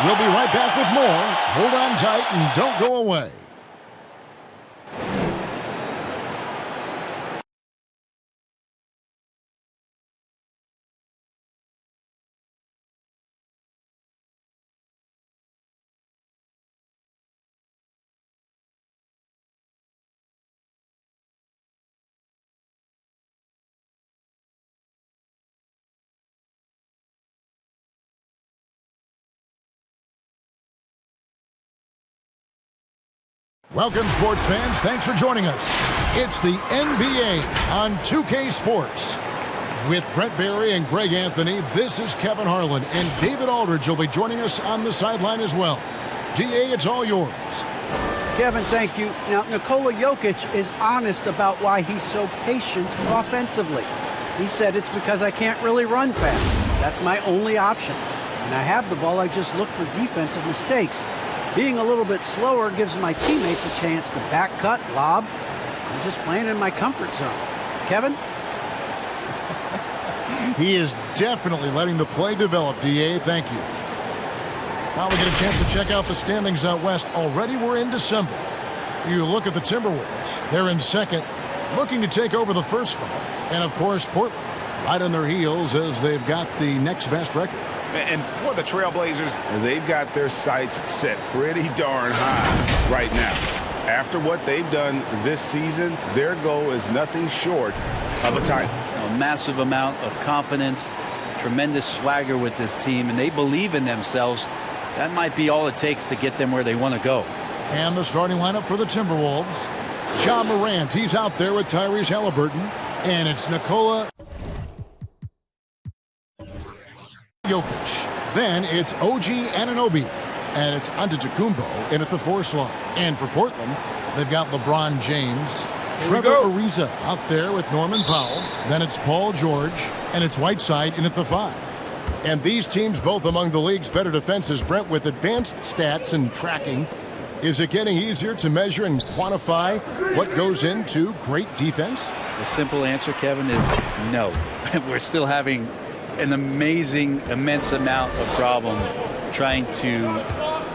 We'll be right back with more. Hold on tight and don't go away. Welcome, sports fans. Thanks for joining us. It's the NBA on 2K Sports. With Brett Barry and Greg Anthony, this is Kevin Harlan, and David Aldridge will be joining us on the sideline as well. DA, it's all yours. Kevin, thank you. Now, Nikola Jokic is honest about why he's so patient offensively. He said it's because I can't really run fast. That's my only option. When I have the ball, I just look for defensive mistakes. Being a little bit slower gives my teammates a chance to back cut, lob. I'm just playing in my comfort zone. Kevin? He is definitely letting the play develop, DA. Thank you. Now we get a chance to check out the standings out west. Already we're in December. You look at the Timberwolves. They're in second, looking to take over the first spot. And, of course, Portland right on their heels as they've got the next best record. And for the Trailblazers, they've got their sights set pretty darn high right now. After what they've done this season, their goal is nothing short of a title. A massive amount of confidence, tremendous swagger with this team, and they believe in themselves. That might be all it takes to get them where they want to go. And the starting lineup for the Timberwolves. Ja Morant, he's out there with Tyrese Halliburton. And it's Nikola Jokic. Then it's OG Anunoby. And it's Antetokounmpo in at the 4 slot. And for Portland, they've got LeBron James. Trevor Ariza out there with Norman Powell. Then it's Paul George. And it's Whiteside in at the 5. And these teams both among the league's better defenses. Brent, with advanced stats and tracking, is it getting easier to measure and quantify what goes into great defense? The simple answer, Kevin, is no. We're still having an amazing, immense amount of problem trying to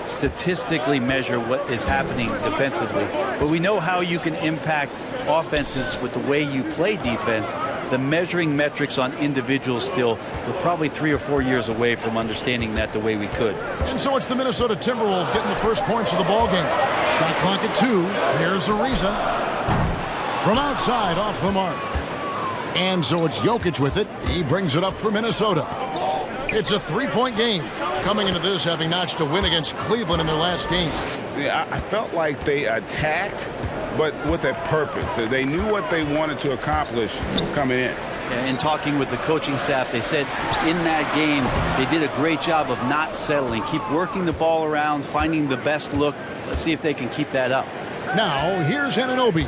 statistically measure what is happening defensively. But we know how you can impact offenses with the way you play defense. The measuring metrics on individuals still, we're probably 3 or 4 years away from understanding that the way we could. And so it's the Minnesota Timberwolves getting the first points of the ball game. Shot clock at 2. Here's Ariza. From outside, off the mark. And so it's Jokic with it. He brings it up for Minnesota. It's a 3-point game. Coming into this, having notched a win against Cleveland in their last game. Yeah, I felt like they attacked, but with a purpose. They knew what they wanted to accomplish coming in. In talking with the coaching staff, they said in that game they did a great job of not settling. Keep working the ball around, finding the best look. Let's see if they can keep that up. Now, here's Anunoby.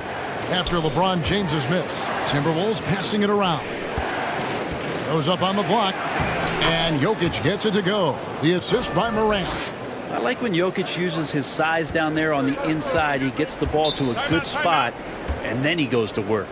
After LeBron James's miss, Timberwolves passing it around. Goes up on the block, and Jokic gets it to go. The assist by Morant. I like when Jokic uses his size down there on the inside. He gets the ball to a good spot, and then he goes to work.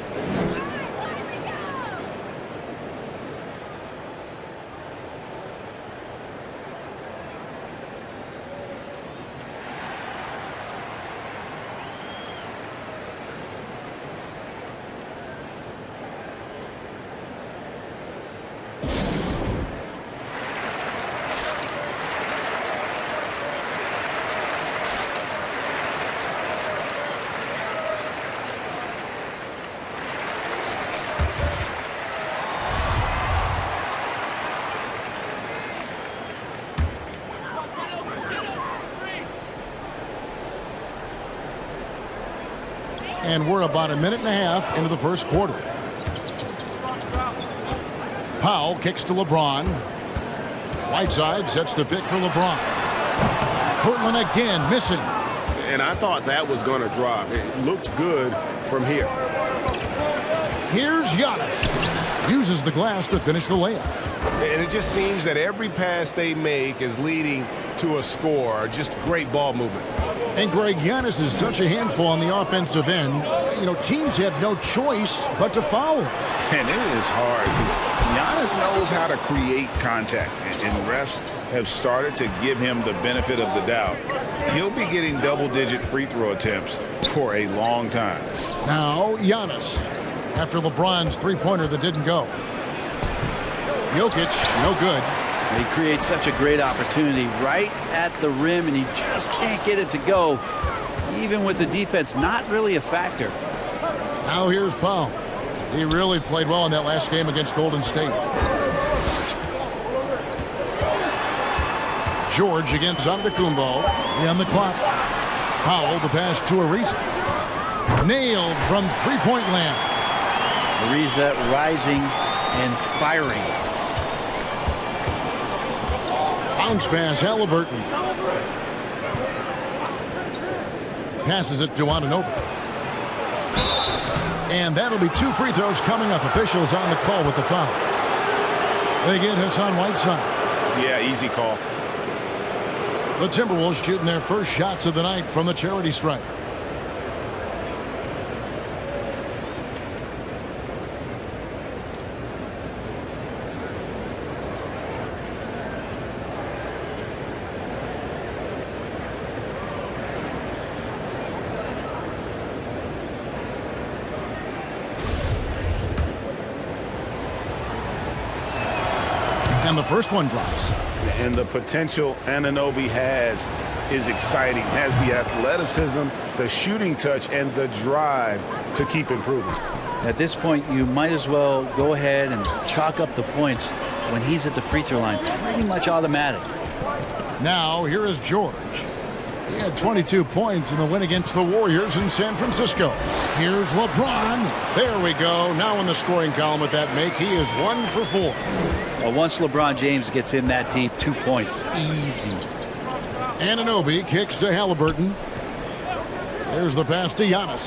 And we're about a minute and a half into the first quarter. Powell kicks to LeBron. Whiteside sets the pick for LeBron. Portland again missing. And I thought that was going to drop. It looked good from here. Here's Giannis. Uses the glass to finish the layup. And it just seems that every pass they make is leading to a score. Just great ball movement. And Greg, Giannis is such a handful on the offensive end. You know, teams have no choice but to foul him. And it is hard because Giannis knows how to create contact. And refs, have started to give him the benefit of the doubt. He'll be getting double-digit free throw attempts for a long time. Now, Giannis, after LeBron's three-pointer that didn't go. Jokic, no good. He creates such a great opportunity right at the rim, and he just can't get it to go, even with the defense not really a factor. Now here's Powell. He really played well in that last game against Golden State. George against Antetokounmpo. On the clock. Powell, the pass to Ariza. Nailed from three-point land. Ariza rising and firing. Bounce pass, Halliburton. Passes it to Anunoby. And that'll be 2 free throws coming up. Officials on the call with the foul. They get Hassan Whiteside. Yeah, easy call. The Timberwolves shooting their first shots of the night from the charity stripe. And the first one drops. And the potential Anunoby has is exciting. Has the athleticism, the shooting touch, and the drive to keep improving. At this point, you might as well go ahead and chalk up the points when he's at the free throw line. Pretty much automatic. Now, here is George. He had 22 points in the win against the Warriors in San Francisco. Here's LeBron. There we go. Now in the scoring column with that make, he is 1 for 4. Well, once LeBron James gets in that deep, 2 points, easy. Anunoby kicks to Halliburton. There's the pass to Giannis.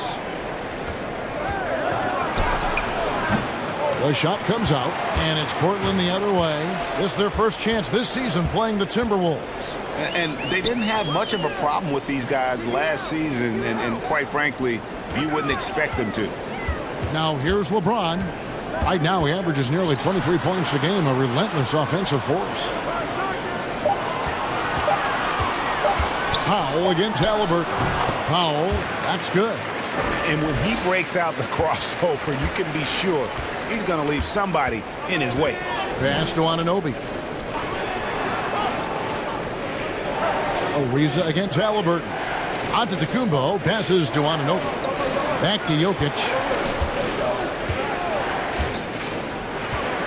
The shot comes out, and it's Portland the other way. This is their first chance this season playing the Timberwolves. And they didn't have much of a problem with these guys last season, and quite frankly, you wouldn't expect them to. Now here's LeBron. Right now he averages nearly 23 points a game, a relentless offensive force. Powell against Halliburton. Powell, that's good. And when he breaks out the crossover, you can be sure he's going to leave somebody in his way. Pass to Anunoby. Ariza against Halliburton. Antetokounmpo passes to Anunoby. Back to Jokic.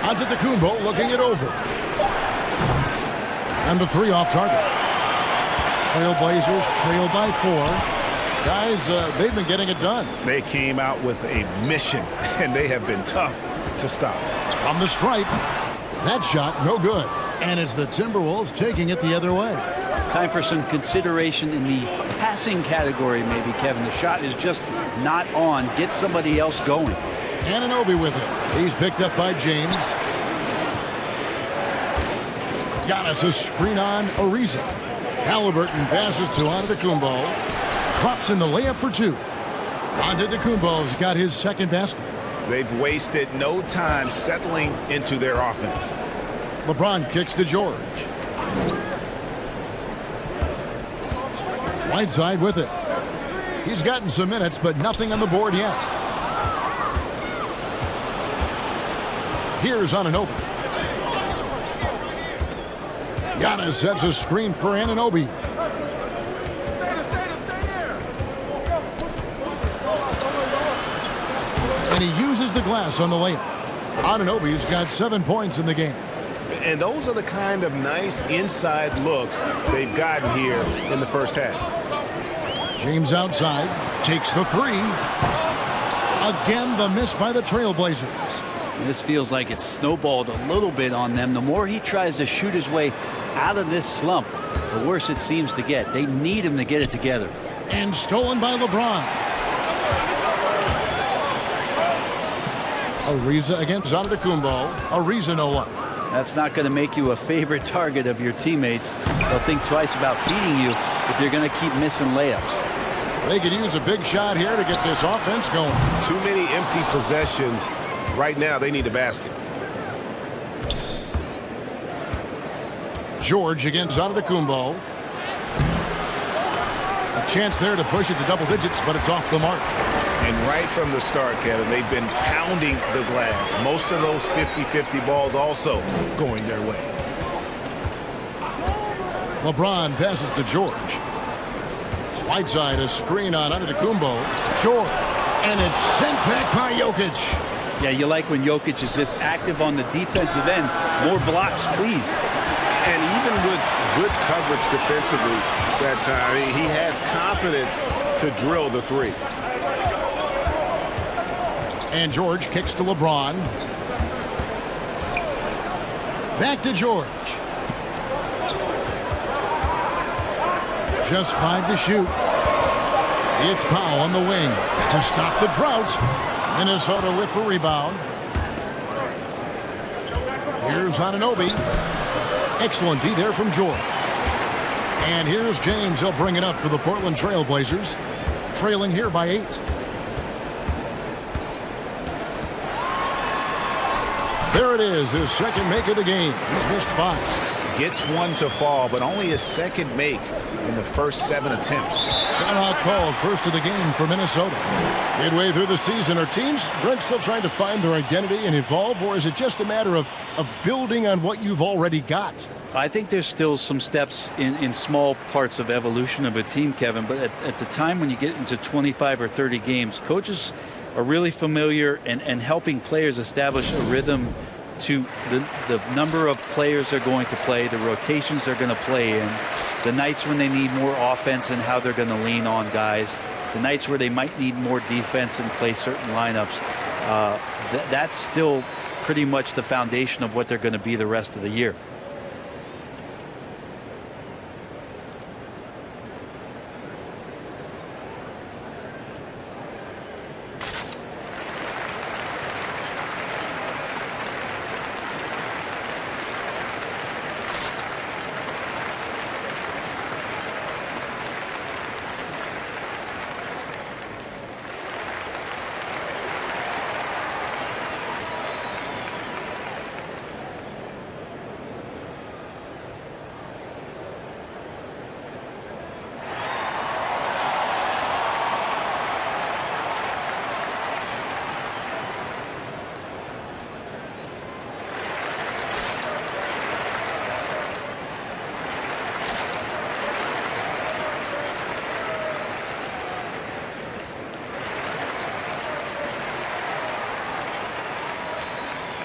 Antetokounmpo looking it over. And the 3 off target. Trailblazers trail by 4. Guys, they've been getting it done. They came out with a mission, and they have been tough to stop. From the stripe. That shot, no good. And it's the Timberwolves taking it the other way. Time for some consideration in the passing category, maybe, Kevin. The shot is just not on. Get somebody else going. Anunoby with it. He's picked up by James. Giannis a screen on Ariza. Halliburton passes to Antetokounmpo. Drops in the layup for 2. Antetokounmpo's got his second basket. They've wasted no time settling into their offense. LeBron kicks to George. Whiteside with it. He's gotten some minutes, but nothing on the board yet. Here's Anunoby. Giannis sets a screen for Anunoby. And he uses the glass on the layup. Anunoby's got 7 points in the game. And those are the kind of nice inside looks they've gotten here in the first half. James outside, takes the 3. Again, the miss by the Trailblazers. This feels like it's snowballed a little bit on them. The more he tries to shoot his way out of this slump, the worse it seems to get. They need him to get it together. And stolen by LeBron. Ariza against Antetokounmpo. Ariza no luck. That's not going to make you a favorite target of your teammates. They'll think twice about feeding you if you're going to keep missing layups. They could use a big shot here to get this offense going. Too many empty possessions. Right now, they need a basket. George against Antetokounmpo. A chance there to push it to double digits, but it's off the mark. And right from the start, Kevin, they've been pounding the glass. Most of those 50-50 balls also going their way. LeBron passes to George. Whiteside, a screen on Antetokounmpo. George. And it's sent back by Jokic. Yeah, you like when Jokic is this active on the defensive end. More blocks, please. And even with good coverage defensively that time, he has confidence to drill the three. And George kicks to LeBron. Back to George. Just 5 to shoot. It's Powell on the wing to stop the drought. Minnesota with the rebound. Here's Anunoby. Excellent D there from George. And here's James. He'll bring it up for the Portland Trail Blazers. Trailing here by 8. There it is, his second make of the game. He's missed 5. Gets one to fall, but only his second make in the first 7 attempts. Timeout called, first of the game for Minnesota. Midway through the season, are teams, Brent, still trying to find their identity and evolve, or is it just a matter of building on what you've already got? I think there's still some steps in small parts of evolution of a team, Kevin, but at the time when you get into 25 or 30 games, coaches are really familiar and helping players establish a rhythm to the number of players they're going to play, the rotations they're going to play in, the nights when they need more offense and how they're going to lean on guys, the nights where they might need more defense and play certain lineups. That's still pretty much the foundation of what they're going to be the rest of the year.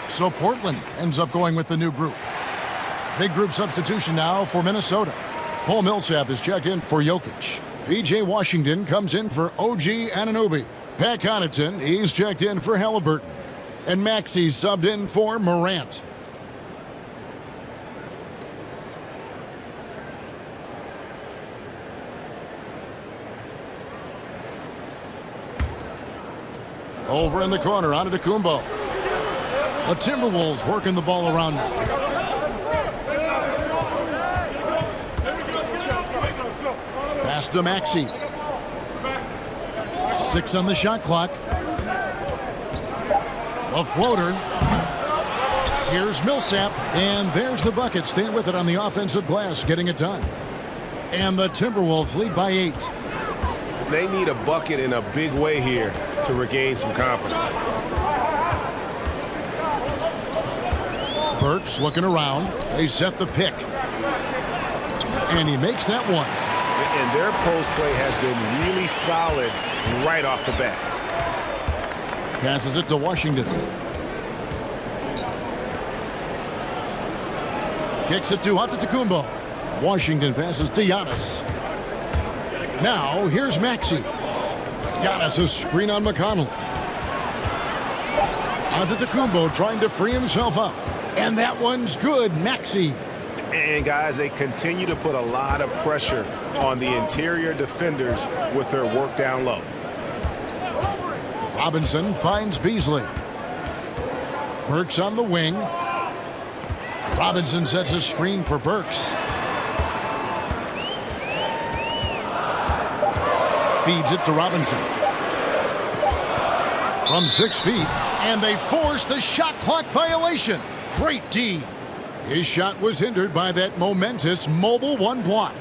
So Portland ends up going with the new group. Big group substitution now for Minnesota. Paul Millsap is checked in for Jokic. P.J. Washington comes in for OG Anunoby. Pat Connaughton, he's checked in for Halliburton. And Maxey's subbed in for Morant. Over in the corner, Antetokounmpo. The Timberwolves working the ball around now. Pass to Maxey. 6 on the shot clock. A floater. Here's Millsap, and there's the bucket. Staying with it on the offensive glass, getting it done. And the Timberwolves lead by 8. They need a bucket in a big way here to regain some confidence. Burks looking around. They set the pick. And he makes that one. And their post play has been really solid right off the bat. Passes it to Washington. Kicks it to Antetokounmpo. Washington passes to Giannis. Now, here's Maxey. Giannis, a screen on McConnell. Antetokounmpo trying to free himself up. And that one's good, Maxey. And, guys, they continue to put a lot of pressure on the interior defenders with their work down low. Robinson finds Beasley. Burks on the wing. Robinson sets a screen for Burks. Feeds it to Robinson. From 6 feet. And they force the shot clock violation. Great D. His shot was hindered by that momentous mobile one block.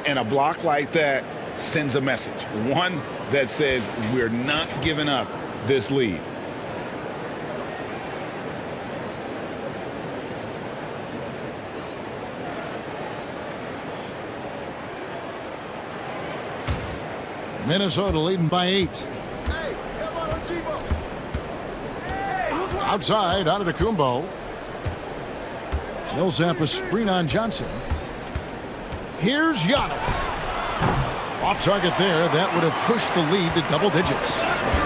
And a block like that sends a message. One that says we're not giving up this lead. Minnesota leading by 8. Outside, Antetokounmpo. Millsap a screen on Johnson. Here's Giannis. Off target there. That would have pushed the lead to double digits.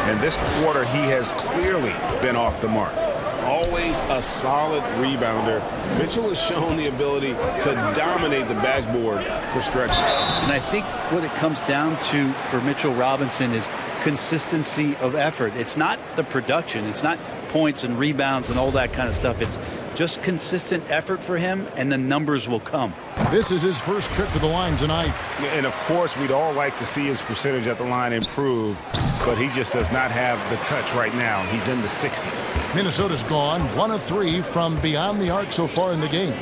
And this quarter, he has clearly been off the mark. Always a solid rebounder. Mitchell has shown the ability to dominate the backboard for stretches. And I think what it comes down to for Mitchell Robinson is consistency of effort. It's not the production. It's not points and rebounds and all that kind of stuff. It's just consistent effort for him, and the numbers will come. This is his first trip to the line tonight. And, of course, we'd all like to see his percentage at the line improve, but he just does not have the touch right now. He's in the 60s. Minnesota's gone 1 of 3 from beyond the arc so far in the game.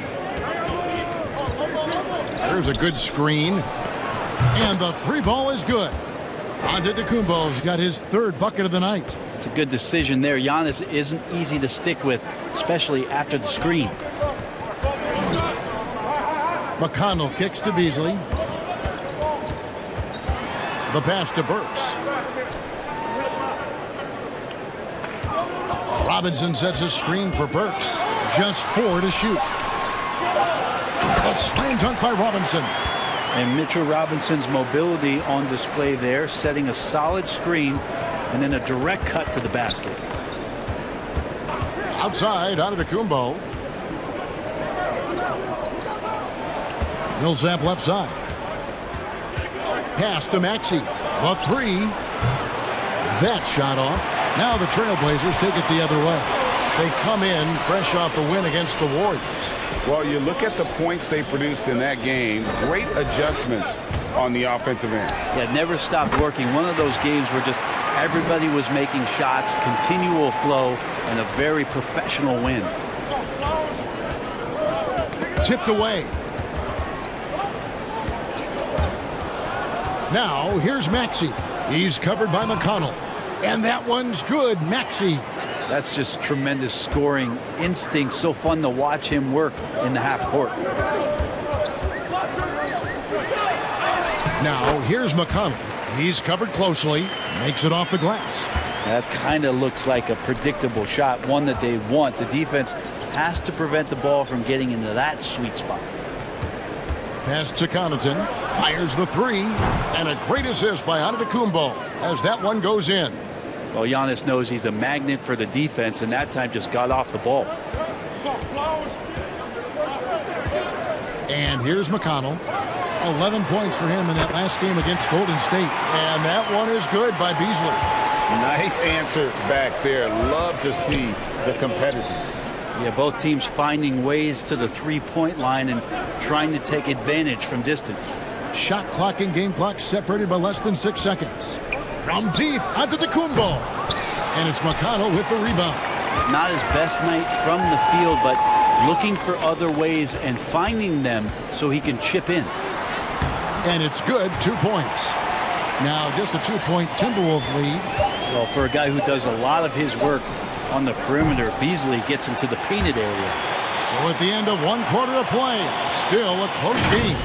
There's a good screen. And the 3-ball is good. Antetokounmpo's got his 3rd bucket of the night. It's a good decision there. Giannis isn't easy to stick with, especially after the screen. McConnell kicks to Beasley. The pass to Burks. Robinson sets a screen for Burks. Just 4 to shoot. A slam dunk by Robinson. And Mitchell Robinson's mobility on display there, setting a solid screen and then a direct cut to the basket. Outside, Antetokounmpo. Millsap left side. Pass to Maxey. The 3. That shot off. Now the Trailblazers take it the other way. They come in fresh off the win against the Warriors. Well, you look at the points they produced in that game. Great adjustments on the offensive end. Yeah, never stopped working. One of those games where just everybody was making shots, continual flow, and a very professional win. Tipped away. Now, here's Maxey. He's covered by McConnell. And that one's good, Maxey. That's just tremendous scoring instinct. So fun to watch him work in the half court. Now, here's McConnell. He's covered closely. Makes it off the glass. That kind of looks like a predictable shot, one that they want. The defense has to prevent the ball from getting into that sweet spot. Pass to Connaughton. Fires the 3. And a great assist by Antetokounmpo as that one goes in. Well, Giannis knows he's a magnet for the defense, and that time just got off the ball. And here's McConnell. 11 points for him in that last game against Golden State. And that one is good by Beasley. Nice answer back there. Love to see the competitiveness. Yeah, both teams finding ways to the three-point line and trying to take advantage from distance. Shot clock and game clock separated by less than 6 seconds. From deep, Antetokounmpo. And it's McConnell with the rebound. Not his best night from the field, but looking for other ways and finding them so he can chip in. And it's good, 2 points. Now just a 2-point Timberwolves lead. Well, for a guy who does a lot of his work on the perimeter, Beasley gets into the painted area. So at the end of 1 quarter of play, still a close game.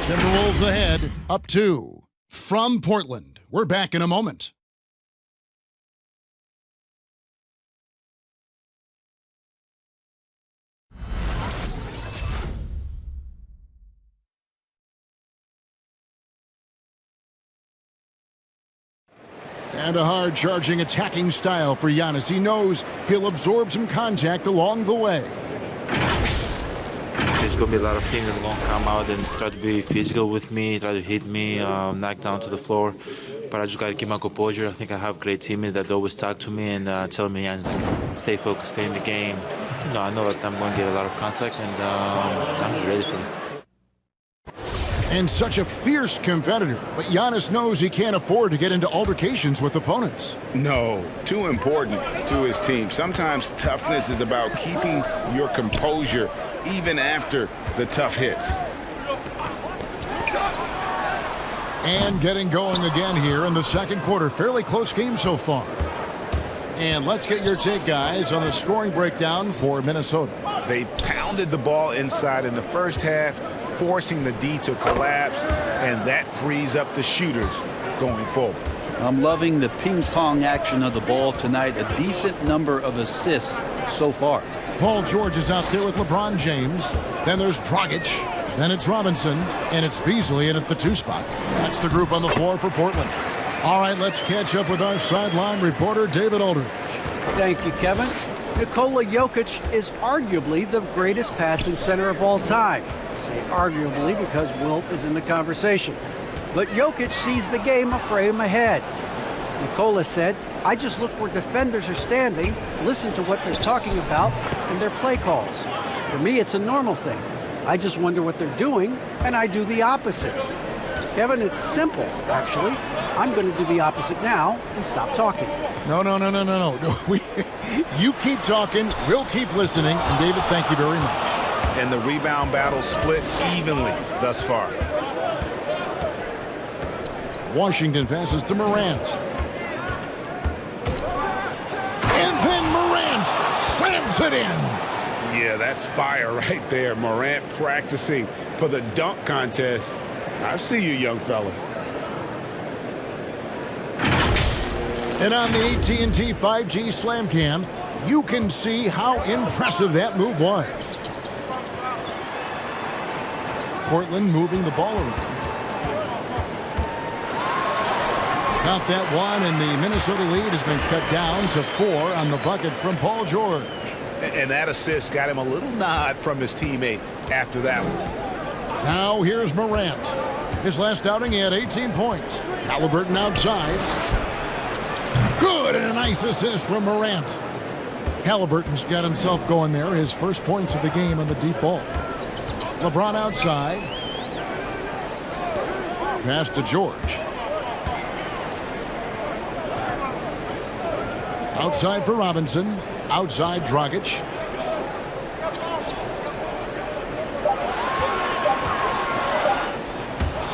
Timberwolves ahead, up 2. From Portland, we're back in a moment. And a hard-charging, attacking style for Giannis. He knows he'll absorb some contact along the way. There's going to be a lot of teams that are going to come out and try to be physical with me, try to hit me, knock down to the floor. But I just got to keep my composure. I think I have great teammates that always talk to me and tell me, stay focused, stay in the game. I know that I'm going to get a lot of contact, and I'm just ready for it. And such a fierce competitor, but Giannis knows he can't afford to get into altercations with opponents. No, too important to his team. Sometimes toughness is about keeping your composure even after the tough hits. And getting going again here in the second quarter. Fairly close game so far. And let's get your take, guys, on the scoring breakdown for Minnesota. They pounded the ball inside in the first half, forcing the D to collapse, and that frees up the shooters going forward. I'm loving the ping pong action of the ball tonight. A decent number of assists so far. Paul George is out there with LeBron James. Then there's Dragic. Then it's Robinson. And it's Beasley in at the 2 spot. That's the group on the floor for Portland. All right, let's catch up with our sideline reporter, David Aldridge. Thank you, Kevin. Nikola Jokic is arguably the greatest passing center of all time. I say arguably because Wilt is in the conversation. But Jokic sees the game a frame ahead. Nikola said, "I just look where defenders are standing, listen to what they're talking about, and their play calls. For me, it's a normal thing. I just wonder what they're doing, and I do the opposite." Kevin, it's simple, actually. I'm going to do the opposite now and stop talking. No. You keep talking, we'll keep listening. And David, thank you very much. And the rebound battle split evenly thus far. Washington passes to Morant. And then Morant slams it in. Yeah, that's fire right there. Morant practicing for the dunk contest. I see you, young fella. And on the AT&T 5G Slam Cam, you can see how impressive that move was. Portland moving the ball around. Got that one, and the Minnesota lead has been cut down to 4 on the bucket from Paul George. And that assist got him a little nod from his teammate after that one. Now here's Morant. His last outing, he had 18 points. Halliburton outside. Good, and a nice assist from Morant. Halliburton's got himself going there. His first points of the game on the deep ball. LeBron outside. Pass to George. Outside for Robinson. Outside Dragic.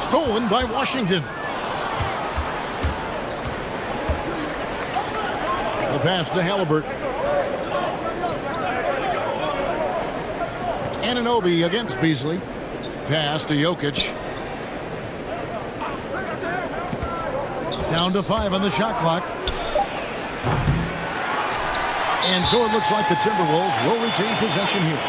Stolen by Washington. The pass to Halliburton. Anunoby against Beasley. Pass to Jokic. Down to 5 on the shot clock. And so it looks like the Timberwolves will retain possession here.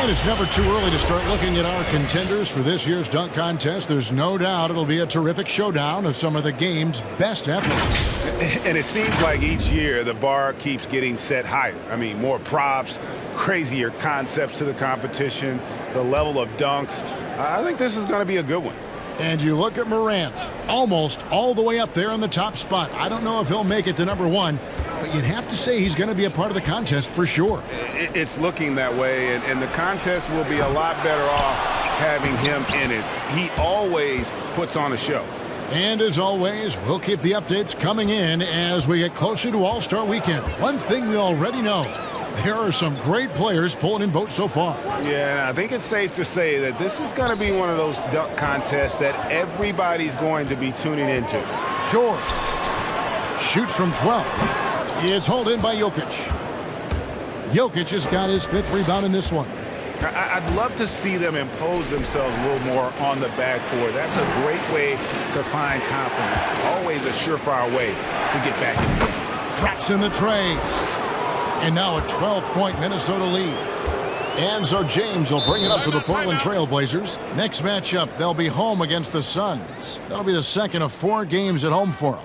And it's never too early to start looking at our contenders for this year's dunk contest. There's no doubt it'll be a terrific showdown of some of the game's best athletes. And it seems like each year the bar keeps getting set higher. I mean, more props, crazier concepts to the competition, the level of dunks. I think this is going to be a good one. And you look at Morant, almost all the way up there in the top spot. I don't know if he'll make it to number 1. But you'd have to say he's going to be a part of the contest for sure. It's looking that way, and the contest will be a lot better off having him in it. He always puts on a show. And as always, we'll keep the updates coming in as we get closer to All-Star Weekend. One thing we already know, there are some great players pulling in votes so far. Yeah, and I think it's safe to say that this is going to be one of those dunk contests that everybody's going to be tuning into. George shoots from 12. It's hauled in by Jokic. Jokic has got his 5th rebound in this one. I'd love to see them impose themselves a little more on the backboard. That's a great way to find confidence. Always a surefire way to get back in the game. Drops in the tray. And now a 12-point Minnesota lead. And so James will bring it up for the Portland Trail Blazers. Next matchup, they'll be home against the Suns. That'll be the second of 4 games at home for them.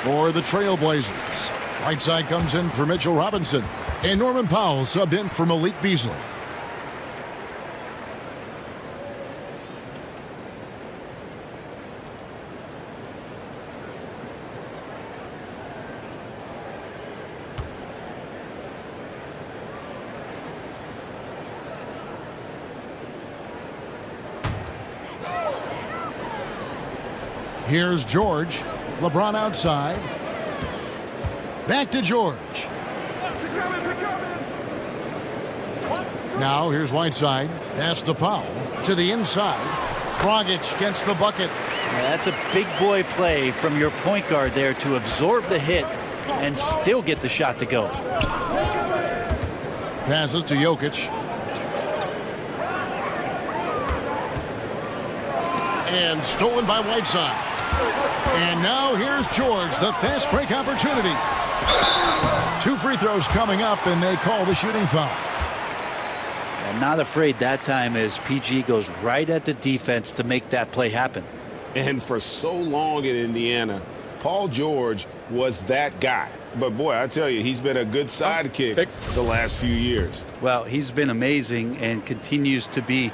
For the Trailblazers, right side comes in for Mitchell Robinson. And Norman Powell subbed in for Malik Beasley. Here's George. LeBron outside. Back to George. Now here's Whiteside. Pass to Powell. To the inside. Dragic gets the bucket. Yeah, that's a big boy play from your point guard there to absorb the hit and still get the shot to go. Passes to Jokic. And stolen by Whiteside. And now here's George, the fast break opportunity. 2 free throws coming up, and they call the shooting foul. And not afraid that time as PG goes right at the defense to make that play happen. And for so long in Indiana, Paul George was that guy. But boy, I tell you, he's been a good sidekick the last few years. Well, he's been amazing and continues to be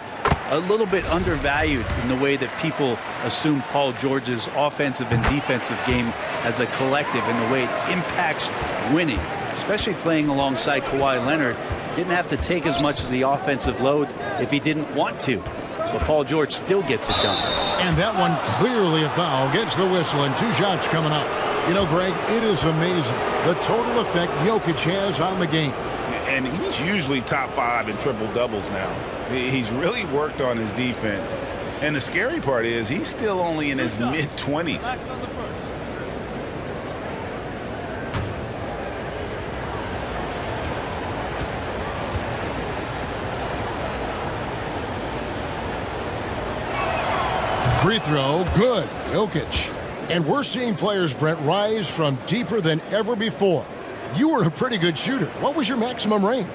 a little bit undervalued in the way that people assume Paul George's offensive and defensive game as a collective and the way it impacts winning, especially playing alongside Kawhi Leonard. Didn't have to take as much of the offensive load if he didn't want to. But Paul George still gets it done. And that one clearly a foul. Gets the whistle and 2 shots coming up. You know, Greg, it is amazing the total effect Jokic has on the game. And he's usually top 5 in triple-doubles now. He's really worked on his defense. And the scary part is he's still only in his mid-20s. Free throw, good. Jokic. And we're seeing players, Brent, rise from deeper than ever before. You were a pretty good shooter. What was your maximum range?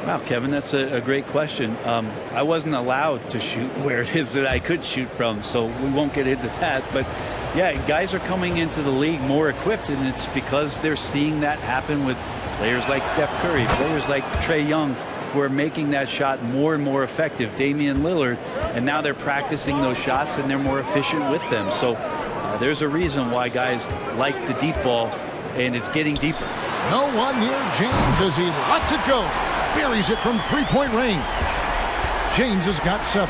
Wow, Kevin, that's a great question. I wasn't allowed to shoot where it is that I could shoot from, so we won't get into that. But, yeah, guys are coming into the league more equipped, and it's because they're seeing that happen with players like Steph Curry, players like Trae Young, who are making that shot more and more effective, Damian Lillard, and now they're practicing those shots, and they're more efficient with them. So there's a reason why guys like the deep ball, and it's getting deeper. No one near James as he lets it go. Buries it from 3-point range. James has got 7.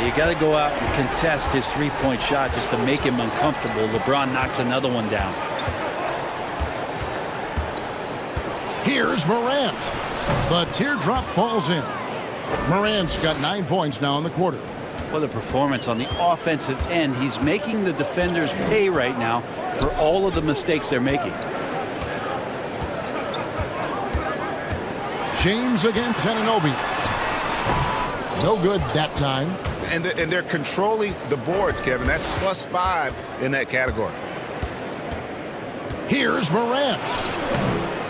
You got to go out and contest his 3-point shot just to make him uncomfortable. LeBron knocks another one down. Here's Morant. The teardrop falls in. Morant's got 9 points now in the quarter. What a performance on the offensive end. He's making the defenders pay right now for all of the mistakes they're making. James against Anunoby. No good that time. And they're controlling the boards, Kevin. That's +5 in that category. Here's Morant.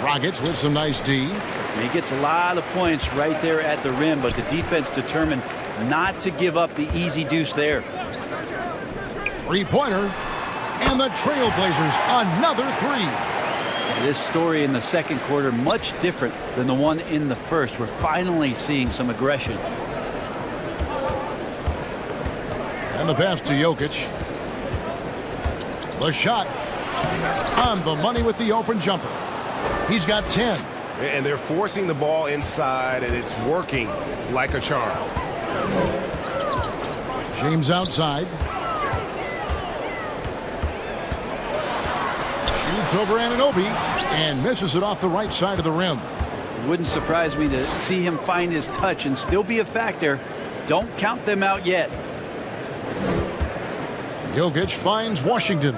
Dragic with some nice D. And he gets a lot of points right there at the rim, but the defense determined not to give up the easy deuce there. 3-pointer. And the Trailblazers another 3. This story in the second quarter much different than the one in the first. We're finally seeing some aggression. And the pass to Jokic. The shot on the money with the open jumper. He's got 10. And they're forcing the ball inside, and it's working like a charm. James outside. Shoots over Anunoby and misses it off the right side of the rim. It wouldn't surprise me to see him find his touch and still be a factor. Don't count them out yet. Jokic finds Washington.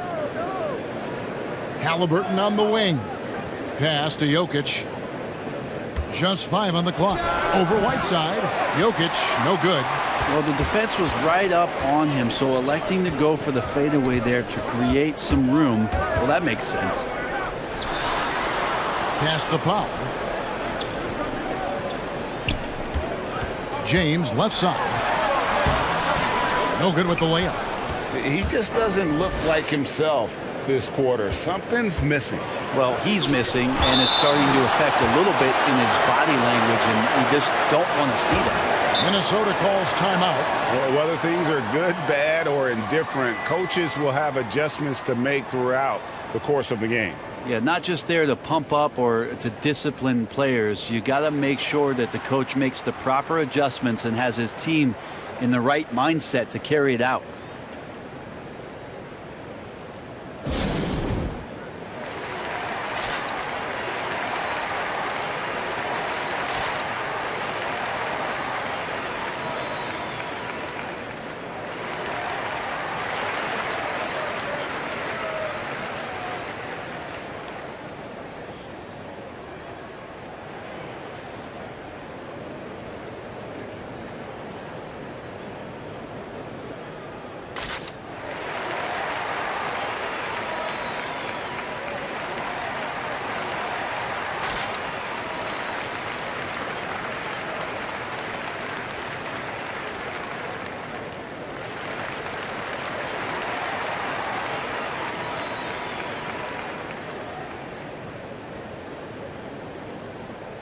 Halliburton on the wing. Pass to Jokic. Just 5 on the clock. Over Whiteside. Jokic, no good. Well, the defense was right up on him, so electing to go for the fadeaway there to create some room, well, that makes sense. Pass to Powell. James left side. No good with the layup. He just doesn't look like himself this quarter. Something's missing. Well, he's missing, and it's starting to affect a little bit in his body language, and we just don't want to see that. Minnesota calls timeout. Well, whether things are good, bad, or indifferent, coaches will have adjustments to make throughout the course of the game. Yeah, not just there to pump up or to discipline players. You got to make sure that the coach makes the proper adjustments and has his team in the right mindset to carry it out.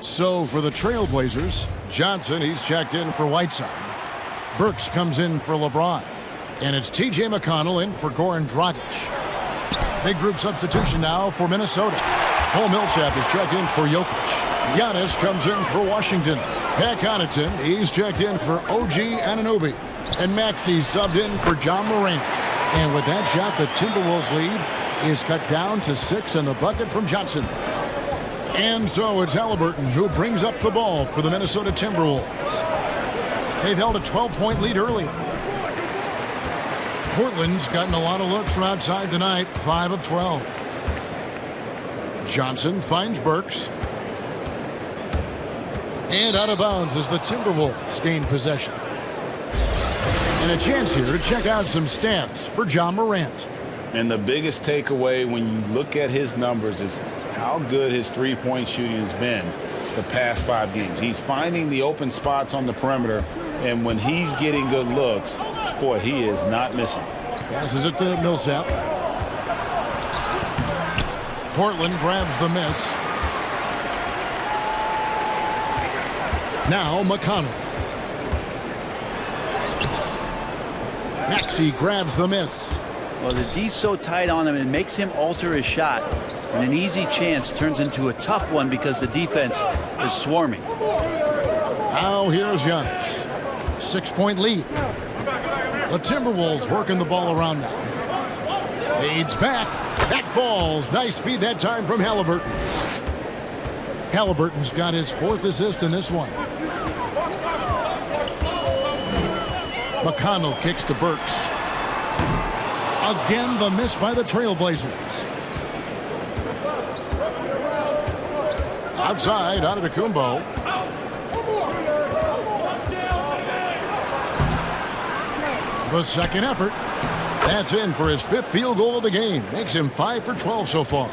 So for the Trailblazers, Johnson, he's checked in for Whiteside. Burks comes in for LeBron. And it's T.J. McConnell in for Goran Dragic. Big group substitution now for Minnesota. Paul Millsap is checked in for Jokic. Giannis comes in for Washington. Pat Connaughton, he's checked in for OG Anunoby. And Maxey subbed in for John Morant. And with that shot, the Timberwolves lead is cut down to 6 in the bucket from Johnson. And so it's Halliburton who brings up the ball for the Minnesota Timberwolves. They've held a 12-point lead early. Portland's gotten a lot of looks from outside tonight, 5 of 12. Johnson finds Burks. And out of bounds as the Timberwolves gain possession. And a chance here to check out some stats for John Morant. And the biggest takeaway when you look at his numbers is how good his three-point shooting has been the past 5 games. He's finding the open spots on the perimeter, and when he's getting good looks, boy, he is not missing. Passes it to Millsap. Portland grabs the miss. Now McConnell. Maxey grabs the miss. Well, the D's so tight on him, it makes him alter his shot. And an easy chance turns into a tough one because the defense is swarming. Now here's Giannis. 6-point lead. The Timberwolves working the ball around now. Fades back. That falls. Nice feed that time from Halliburton. Halliburton's got his 4th assist in this one. McConnell kicks to Burks. Again, the miss by the Trailblazers. Outside, Antetokounmpo. The second effort. That's in for his 5th field goal of the game. Makes him 5 for 12 so far.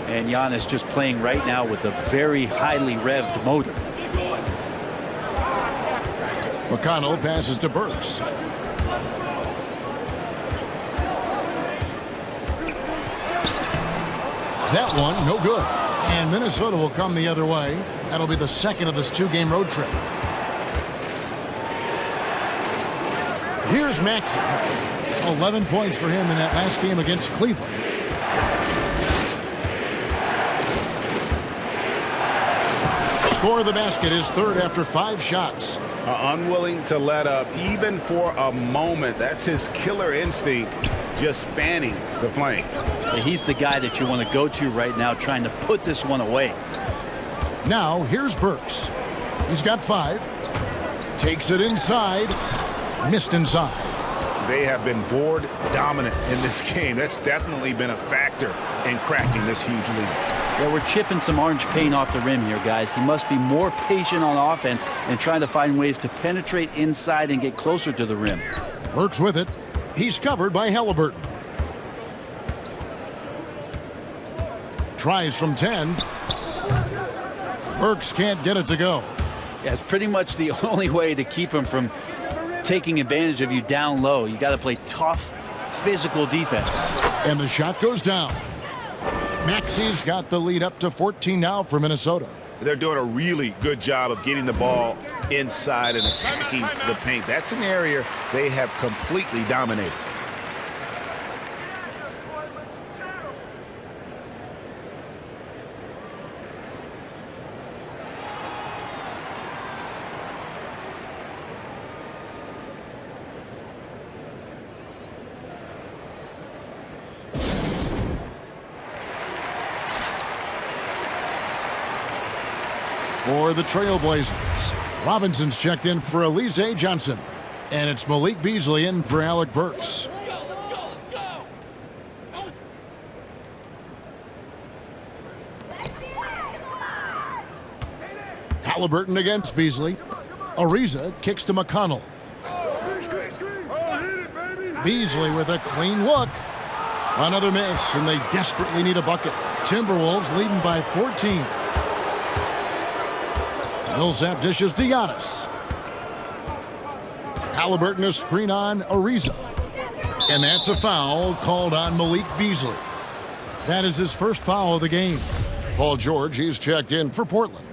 And Giannis just playing right now with a very highly revved motor. McConnell passes to Burks. That one, no good. And Minnesota will come the other way. That'll be the second of this 2-game road trip. Here's Maxey. 11 points for him in that last game against Cleveland. Score of the basket is 3rd after 5 shots. Unwilling to let up even for a moment. That's his killer instinct, just fanning the flames. He's the guy that you want to go to right now, trying to put this one away. Now here's Burks. He's got 5. Takes it inside. Missed inside. They have been board dominant in this game. That's definitely been a factor in cracking this huge lead. Yeah, we're chipping some orange paint off the rim here, guys. He must be more patient on offense and trying to find ways to penetrate inside and get closer to the rim. Burks with it. He's covered by Halliburton. Tries from 10. Burks can't get it to go. Yeah, it's pretty much the only way to keep him from taking advantage of you down low. You got to play tough, physical defense. And the shot goes down. Maxi's got the lead up to 14 now for Minnesota. They're doing a really good job of getting the ball inside and attacking the paint. That's an area they have completely dominated. For the Trailblazers, Robinson's checked in for Alize Johnson. And it's Malik Beasley in for Alec Burks. Halliburton against Beasley. Ariza kicks to McConnell. Beasley with a clean look. Another miss, and they desperately need a bucket. Timberwolves leading by 14. Millsap dishes to Giannis. Halliburton a screen on Ariza. And that's a foul called on Malik Beasley. That is his first foul of the game. Paul George, he's checked in for Portland.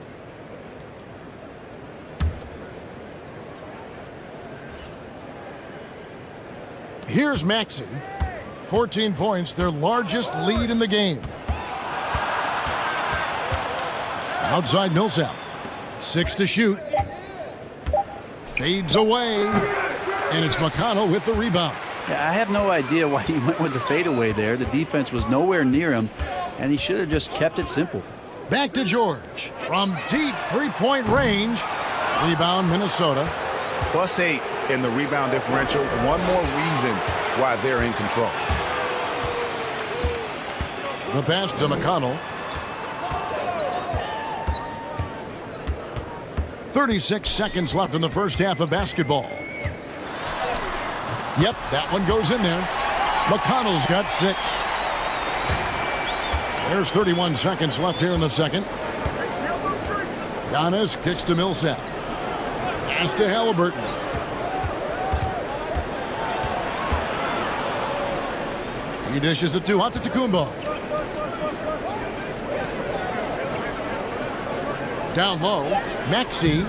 Here's Maxey. 14 points, their largest lead in the game. Outside Millsap. 6 to shoot. Fades away. And it's McConnell with the rebound. Yeah, I have no idea why he went with the fadeaway there. The defense was nowhere near him, and he should have just kept it simple. Back to George. From deep three-point range. Rebound, Minnesota. +8 in the rebound differential. One more reason why they're in control. The pass to McConnell. 36 seconds left in the first half of basketball. Yep, that one goes in there. McConnell's got 6. There's 31 seconds left here in the second. Giannis kicks to Millsap. Pass to Halliburton. He dishes it to Antetokounmpo. Down low, Maxey,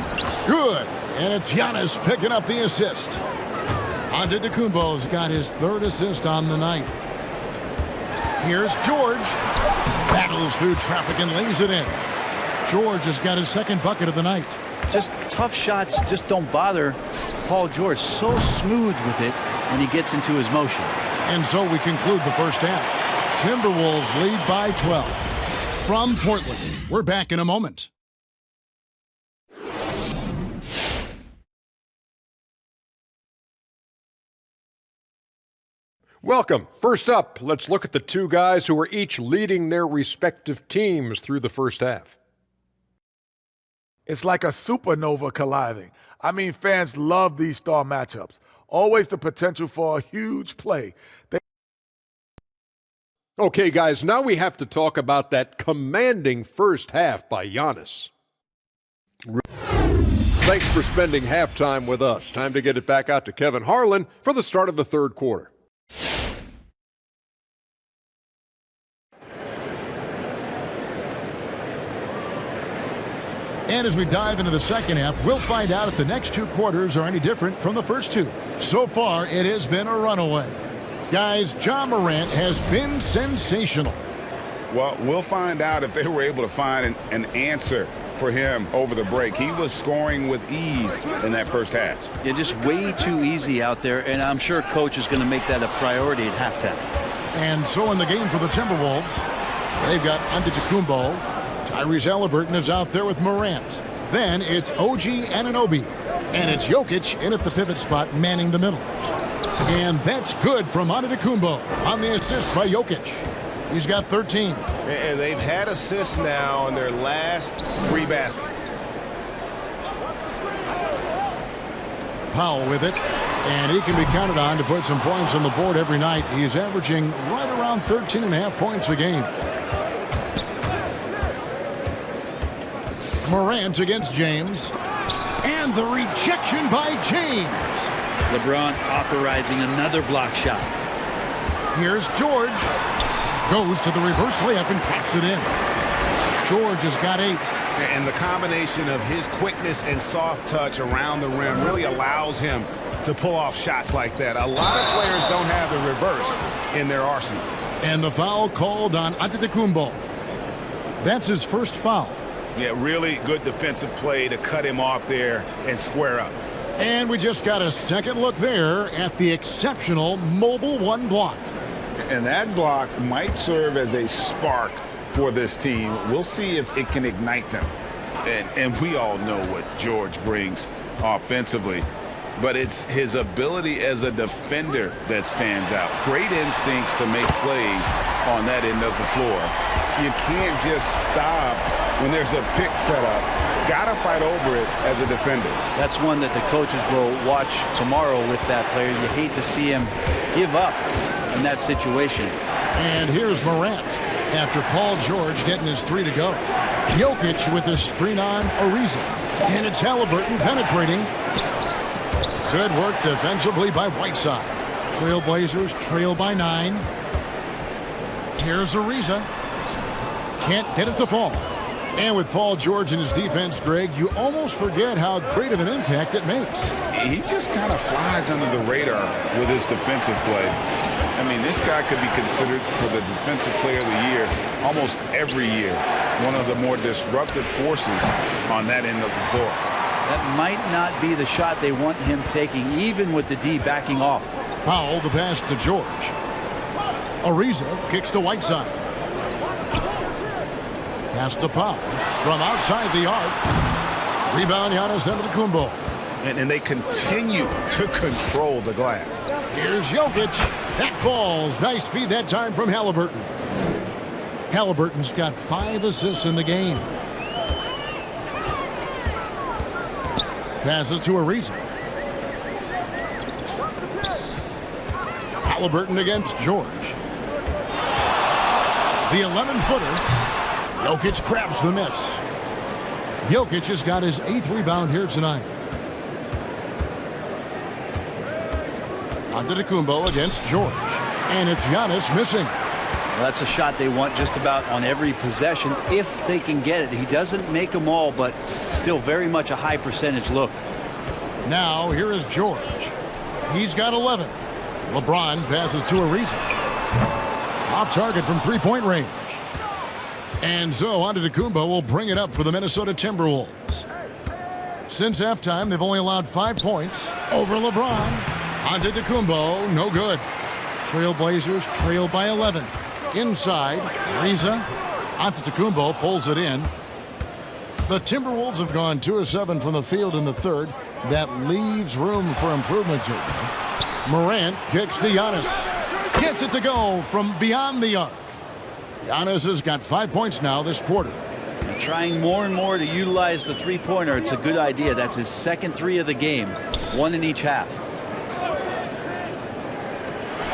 good. And it's Giannis picking up the assist. Antetokounmpo's got his 3rd assist on the night. Here's George. Battles through traffic and lays it in. George has got his 2nd bucket of the night. Just tough shots just don't bother Paul George. So smooth with it when he gets into his motion. And so we conclude the first half. Timberwolves lead by 12. From Portland, we're back in a moment. Welcome. First up, let's look at the two guys who are each leading their respective teams through the first half. It's like a supernova colliding. I mean, fans love these star matchups. Always the potential for a huge play. Okay, guys, now we have to talk about that commanding first half by Giannis. Thanks for spending halftime with us. Time to get it back out to Kevin Harlan for the start of the third quarter. And as we dive into the second half, we'll find out if the next 2 quarters are any different from the first 2. So far, it has been a runaway. Guys, Ja Morant has been sensational. Well, we'll find out if they were able to find an answer for him over the break. He was scoring with ease in that first half. Yeah, just way too easy out there, and I'm sure Coach is going to make that a priority at halftime. And so in the game for the Timberwolves, they've got Antetokounmpo. Tyrese Halliburton is out there with Morant. Then it's IGNBA. And it's Jokic in at the pivot spot, manning the middle. And that's good from Antetokounmpo on the assist by Jokic. He's got 13. And they've had assists now on their last 3 baskets. Powell with it. And he can be counted on to put some points on the board every night. He's averaging right around 13.5 points a game. Morant against James. And the rejection by James. LeBron authorizing another block shot. Here's George. Goes to the reverse layup and claps it in. George has got 8. And the combination of his quickness and soft touch around the rim really allows him to pull off shots like that. A lot of players don't have the reverse in their arsenal. And the foul called on Antetokounmpo. That's his first foul. Yeah, really good defensive play to cut him off there and square up. And we just got a second look there at the exceptional mobile 1 block. And that block might serve as a spark for this team. We'll see if it can ignite them. And we all know what George brings offensively. But it's his ability as a defender that stands out. Great instincts to make plays on that end of the floor. You can't just stop when there's a pick set up. Got to fight over it as a defender. That's one that the coaches will watch tomorrow with that player. You hate to see him give up in that situation. And here's Morant after Paul George getting his 3 to go. Jokic with his screen on Ariza. And it's Halliburton penetrating. Good work defensively by Whiteside. Trailblazers trail by 9. Here's Ariza. Can't get it to fall. And with Paul George in his defense, Greg, you almost forget how great of an impact it makes. He just kind of flies under the radar with his defensive play. I mean, this guy could be considered for the Defensive Player of the Year almost every year. One of the more disruptive forces on that end of the floor. That might not be the shot they want him taking, even with the D backing off. Powell, the pass to George. Ariza kicks to Whiteside. Pass to Powell from outside the arc. Rebound, Giannis Antetokounmpo. And they continue to control the glass. Here's Jokic. That falls. Nice feed that time from Halliburton. Halliburton's got 5 assists in the game. Passes to Ariza. Halliburton against George. The 11-footer. Jokic grabs the miss. Jokic has got his 8th rebound here tonight. Antetokounmpo against George. And it's Giannis missing. Well, that's a shot they want just about on every possession if they can get it. He doesn't make them all, but still very much a high percentage look. Now here is George. He's got 11. LeBron passes to Ariza. Off target from 3-point range. And so Antetokounmpo will bring it up for the Minnesota Timberwolves. Since halftime, they've only allowed 5 points over LeBron. Antetokounmpo, no good. Trailblazers trail by 11. Inside, Ariza. Antetokounmpo pulls it in. The Timberwolves have gone 2 of 7 from the field in the third. That leaves room for improvements here. Morant kicks to Giannis. Gets it to go from beyond the arc. Giannis has got 5 points now this quarter. And trying more and more to utilize the three-pointer. It's a good idea. That's his second 3 of the game. 1 in each half.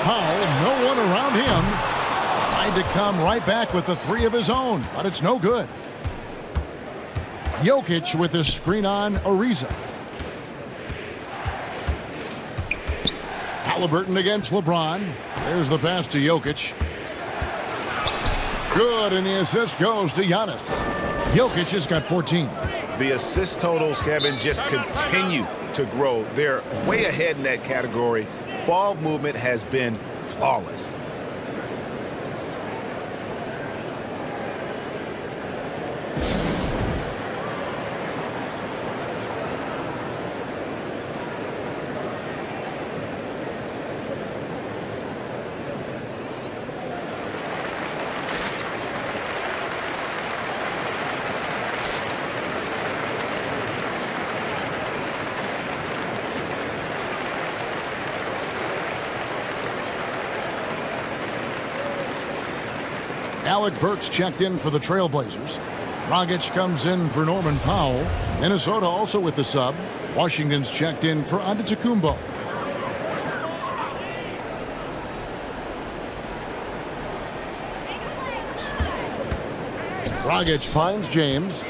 Powell, no one around him. Tried to come right back with the 3 of his own, but it's no good. Jokic with his screen on Ariza. Halliburton against LeBron. There's the pass to Jokic. Good, and the assist goes to Giannis. Jokic has got 14. The assist totals, Kevin, just continue to grow. They're way ahead in that category. Ball movement has been flawless. Alec Burks checked in for the Trailblazers. Dragic comes in for Norman Powell. Minnesota also with the sub. Washington's checked in for Antetokounmpo. Dragic finds James.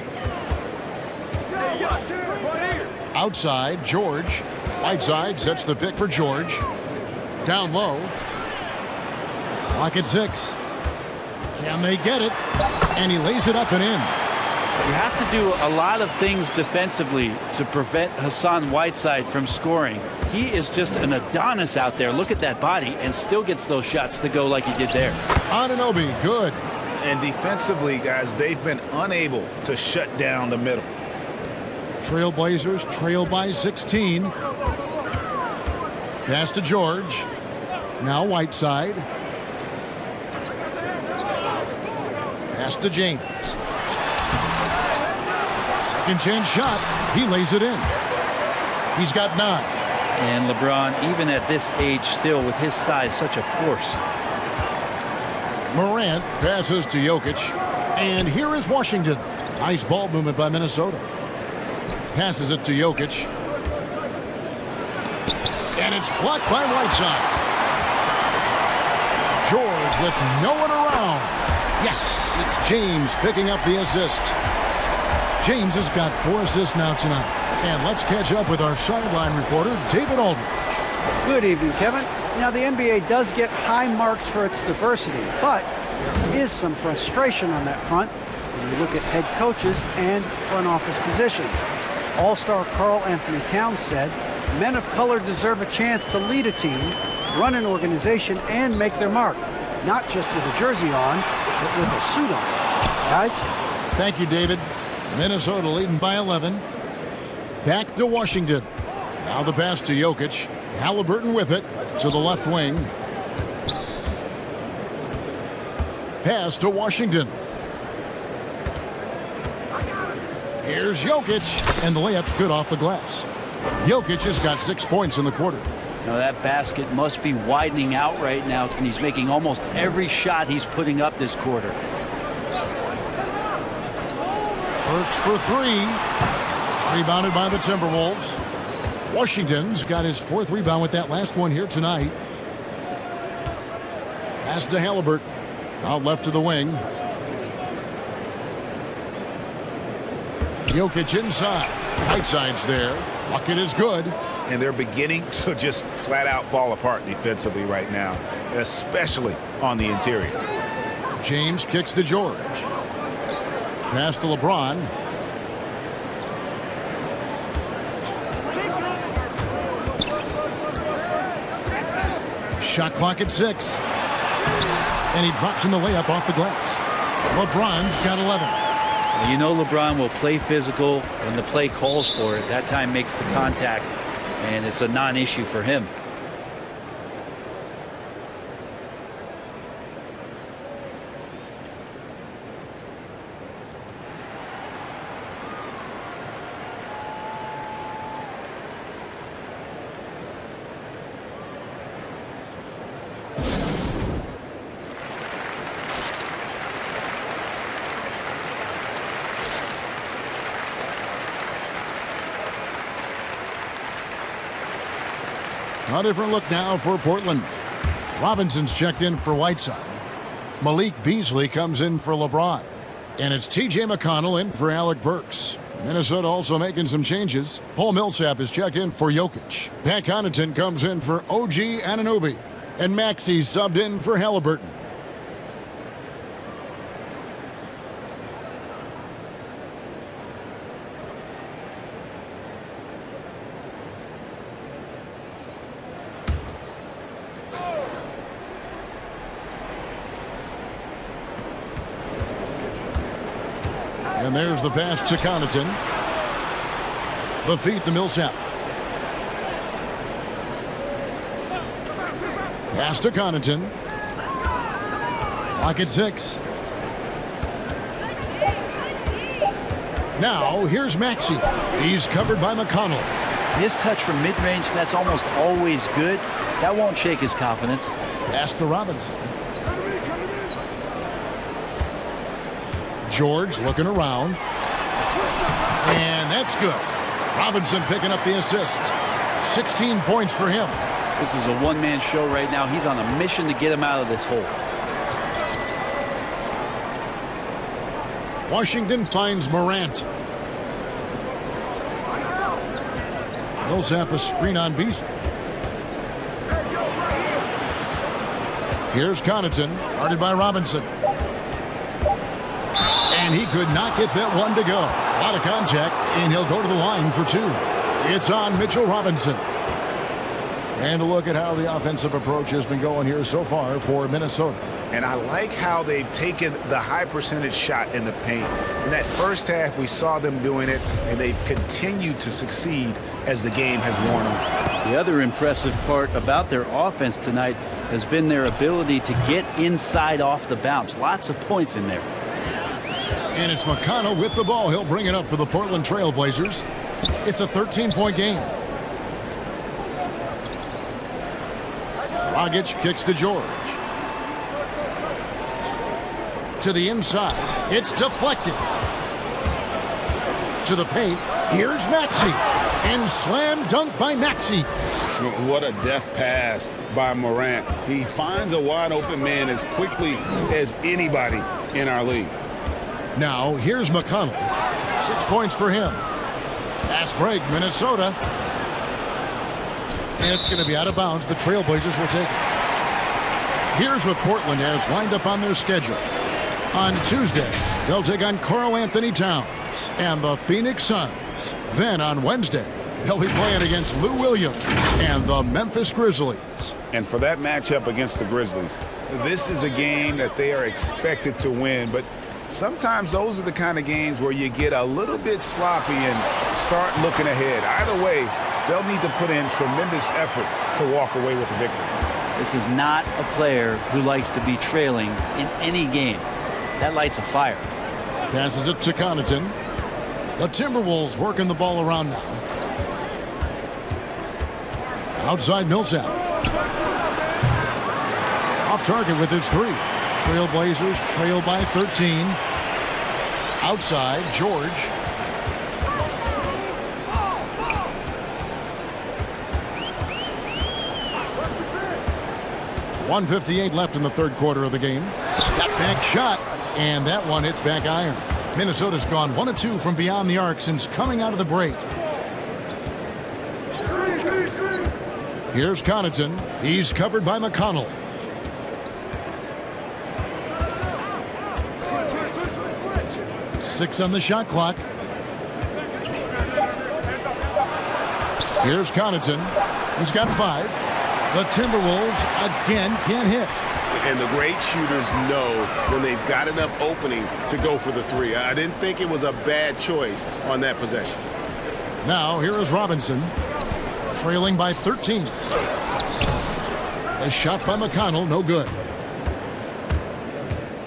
Outside, George. Whiteside sets the pick for George. Down low. Clock at 6. Can they get it? And he lays it up and in. You have to do a lot of things defensively to prevent Hassan Whiteside from scoring. He is just an Adonis out there. Look at that body, and still gets those shots to go like he did there. Anunoby, good. And defensively, guys, they've been unable to shut down the middle. Trailblazers trail by 16. Pass to George. Now Whiteside. Pass to James. Second chance shot. He lays it in. He's got 9. And LeBron, even at this age, still with his size, such a force. Morant passes to Jokic. And here is Washington. Nice ball movement by Minnesota. Passes it to Jokic. And it's blocked by Whiteside. George with no one around. Yes, it's James picking up the assist. James has got 4 assists now tonight. And let's catch up with our sideline reporter, David Aldridge. Good evening, Kevin. Now, the NBA does get high marks for its diversity, but there is some frustration on that front when you look at head coaches and front office positions. All-star Karl Anthony Towns said, men of color deserve a chance to lead a team, run an organization, and make their mark, not just with a jersey on, but with a suit on. Guys? Thank you, David. Minnesota leading by 11. Back to Washington. Now the pass to Jokic. Halliburton with it to the left wing. Pass to Washington. Here's Jokic, and the layup's good off the glass. Jokic has got 6 points in the quarter. Now that basket must be widening out right now, and he's making almost every shot he's putting up this quarter. Burks for 3. Rebounded by the Timberwolves. Washington's got his 4th rebound with that last one here tonight. Pass to Halliburton. Out left to the wing. Jokic inside. Whiteside's there. Bucket is good. And they're beginning to just flat out fall apart defensively right now, especially on the interior. James kicks to George. Pass to LeBron. Shot clock at 6. And he drops in the layup off the glass. LeBron's got 11. Well, you know LeBron will play physical when the play calls for it. That time makes the contact, and it's a non-issue for him. A different look now for Portland. Robinson's checked in for Whiteside. Malik Beasley comes in for LeBron. And it's T.J. McConnell in for Alec Burks. Minnesota also making some changes. Paul Millsap is checked in for Jokic. Pat Connaughton comes in for OG Anunoby. And Maxey subbed in for Halliburton. And there's the pass to Connaughton. The feed to Millsap. Pass to Connaughton. Clock at 6. Now here's Maxey. He's covered by McConnell. His touch from mid-range, that's almost always good. That won't shake his confidence. Pass to Robinson. George looking around. And that's good. Robinson picking up the assist. 16 points for him. This is a one-man show right now. He's on a mission to get him out of this hole. Washington finds Morant. Millsap a screen on Beasley. Here's Connaughton, guarded by Robinson. And he could not get that one to go. A lot of contact, and he'll go to the line for 2. It's on Mitchell Robinson. And a look at how the offensive approach has been going here so far for Minnesota. And I like how they've taken the high percentage shot in the paint. In that first half, we saw them doing it, and they've continued to succeed as the game has worn on. The other impressive part about their offense tonight has been their ability to get inside off the bounce. Lots of points in there. And it's McConnell with the ball. He'll bring it up for the Portland Trail Blazers. It's a 13-point game. Dragic kicks to George. To the inside. It's deflected. To the paint. Here's Maxey. And slam dunk by Maxey. What a deft pass by Morant. He finds a wide open man as quickly as anybody in our league. Now, here's McConnell. 6 points for him. Fast break, Minnesota. And it's going to be out of bounds. The Trailblazers will take it. Here's what Portland has lined up on their schedule. On Tuesday, they'll take on Karl Anthony Towns and the Phoenix Suns. Then on Wednesday, they'll be playing against Lou Williams and the Memphis Grizzlies. And for that matchup against the Grizzlies, this is a game that they are expected to win, but sometimes those are the kind of games where you get a little bit sloppy and start looking ahead. Either way, they'll need to put in tremendous effort to walk away with the victory. This is not a player who likes to be trailing in any game. That lights a fire. Passes it to Connaughton. The Timberwolves working the ball around now. Outside Millsap. Off target with his 3. Trailblazers trail by 13. Outside, George. .158 left in the third quarter of the game. Step back shot, and that one hits back iron. Minnesota's gone 1 of 2 from beyond the arc since coming out of the break. Here's Connaughton. He's covered by McConnell. Six on the shot clock. Here's Connaughton. He's got 5. The Timberwolves again can't hit. And the great shooters know when they've got enough opening to go for the 3. I didn't think it was a bad choice on that possession. Now here is Robinson, trailing by 13. A shot by McConnell, no good.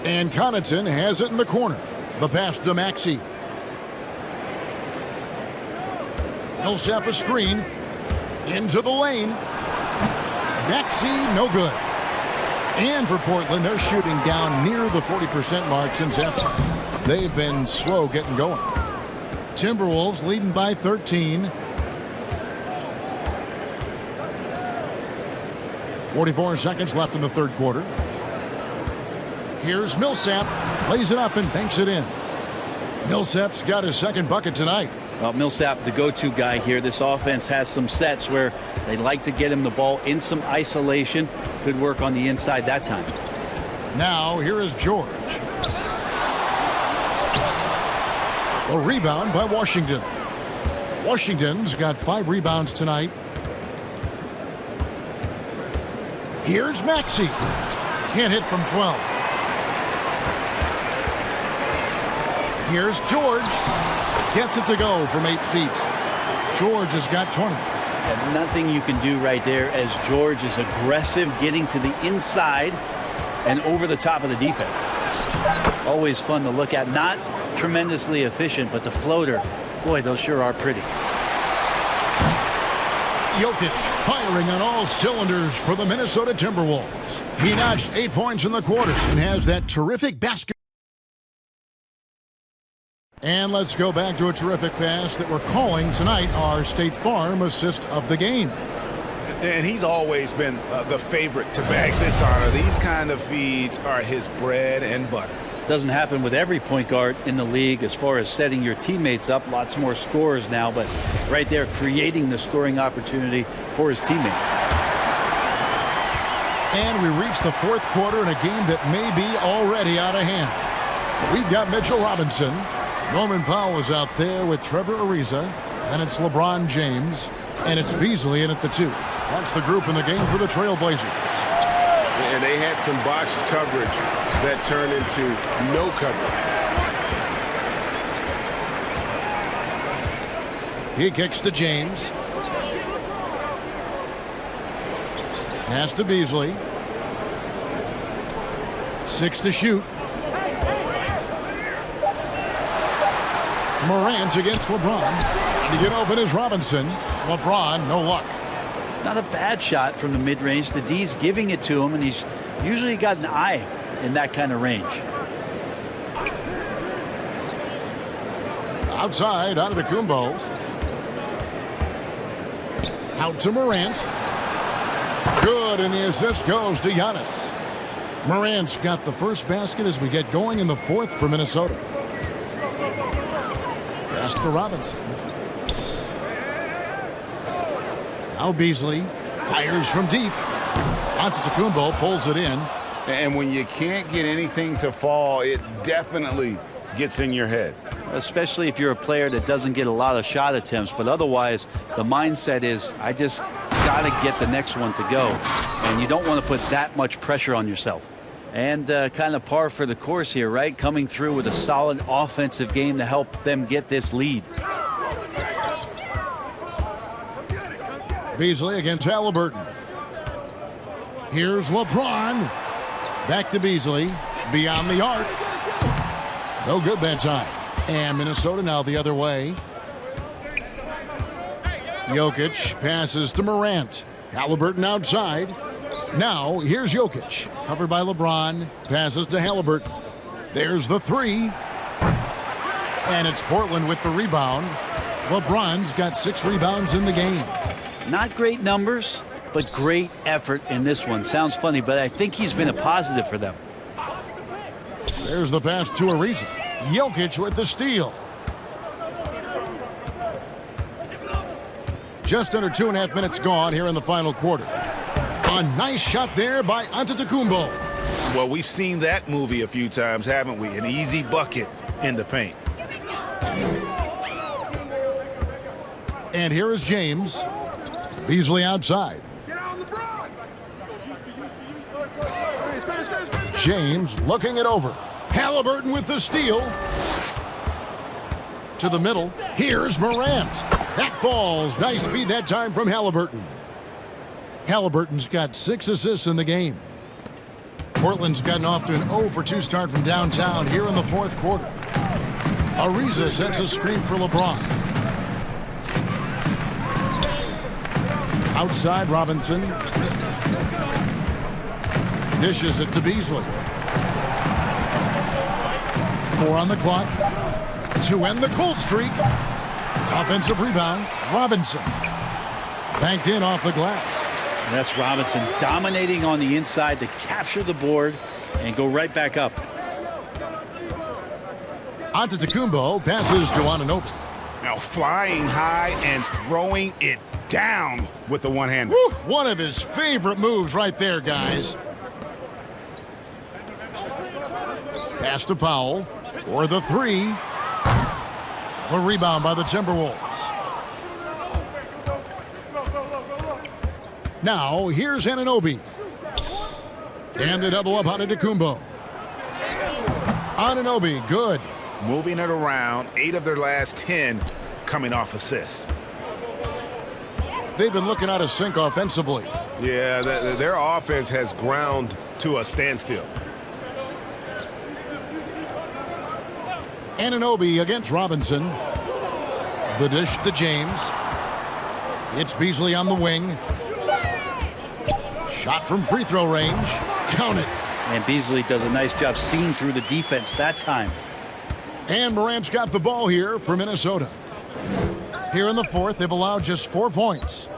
And Connaughton has it in the corner. The pass to Maxey. Millsap a screen. Into the lane. Maxey, no good. And for Portland, they're shooting down near the 40% mark since halftime. They've been slow getting going. Timberwolves leading by 13. 44 seconds left in the third quarter. Here's Millsap. Plays it up and banks it in. Millsap's got his second bucket tonight. Well, Millsap, the go-to guy here. This offense has some sets where they like to get him the ball in some isolation. Good work on the inside that time. Now, here is George. A rebound by Washington. Washington's got 5 rebounds tonight. Here's Maxey. Can't hit from 12. Here's George. Gets it to go from 8 feet. George has got 20. And nothing you can do right there as George is aggressive, getting to the inside and over the top of the defense. Always fun to look at. Not tremendously efficient, but the floater, boy, those sure are pretty. Jokic firing on all cylinders for the Minnesota Timberwolves. He notched 8 points in the quarter and has that terrific basket. And let's go back to a terrific pass that we're calling tonight our State Farm assist of the game. And he's always been the favorite to bag this honor. These kind of feeds are his bread and butter. Doesn't happen with every point guard in the league as far as setting your teammates up. Lots more scorers now, but right there creating the scoring opportunity for his teammate. And we reach the fourth quarter in a game that may be already out of hand. We've got Mitchell Robinson. Norman Powell is out there with Trevor Ariza. And it's LeBron James. And it's Beasley in at the 2. That's the group in the game for the Trailblazers. And they had some botched coverage that turned into no coverage. He kicks to James. Pass to Beasley. 6 to shoot. Morant against LeBron. And to get open is Robinson. LeBron, no luck. Not a bad shot from the mid-range. The D's giving it to him, and he's usually got an eye in that kind of range. Outside, Antetokounmpo. Out to Morant. Good, and the assist goes to Giannis. Morant's got the first basket as we get going in the 4th for Minnesota. Pass to Robinson. Now Beasley fires from deep. Antetokounmpo pulls it in. And when you can't get anything to fall, it definitely gets in your head. Especially if you're a player that doesn't get a lot of shot attempts. But otherwise, the mindset is, I just got to get the next one to go. And you don't want to put that much pressure on yourself. And kind of par for the course here, right? Coming through with a solid offensive game to help them get this lead. Beasley against Halliburton. Here's LeBron. Back to Beasley. Beyond the arc. No good that time. And Minnesota now the other way. Jokic passes to Morant. Halliburton outside. Now here's Jokic. Covered by LeBron. Passes to Halliburton. There's the 3. And it's Portland with the rebound. LeBron's got 6 rebounds in the game. Not great numbers, but great effort in this one. Sounds funny, but I think he's been a positive for them. There's the pass to Ariza. Jokic with the steal. Just under 2.5 minutes gone here in the final quarter. A nice shot there by Antetokounmpo. Well, we've seen that movie a few times, haven't we? An easy bucket in the paint. And here is James. Beasley outside. James looking it over. Halliburton with the steal. To the middle. Here's Morant. That falls. Nice feed that time from Halliburton. Halliburton's got 6 assists in the game. Portland's gotten off to an 0 for 2 start from downtown here in the 4th quarter. Ariza sets a screen for LeBron. Outside Robinson. Dishes it to Beasley. 4 on the clock. To end the cold streak. Offensive rebound. Robinson. Banked in off the glass. That's Robinson dominating on the inside to capture the board and go right back up. Antetokounmpo passes to Anunoby. Now flying high and throwing it down with the one-hander. One of his favorite moves right there, guys. Pass to Powell for the 3. The rebound by the Timberwolves. Now here's Anunoby. And the double up on Antetokounmpo. Anunoby, good. Moving it around, 8 of their last 10 coming off assists. They've been looking out of sync offensively. Yeah, their offense has ground to a standstill. Anunoby against Robinson. The dish to James. It's Beasley on the wing. Shot from free throw range. Count it. And Beasley does a nice job seeing through the defense that time. And Morant's got the ball here for Minnesota. Here in the 4th, they've allowed just 4 points.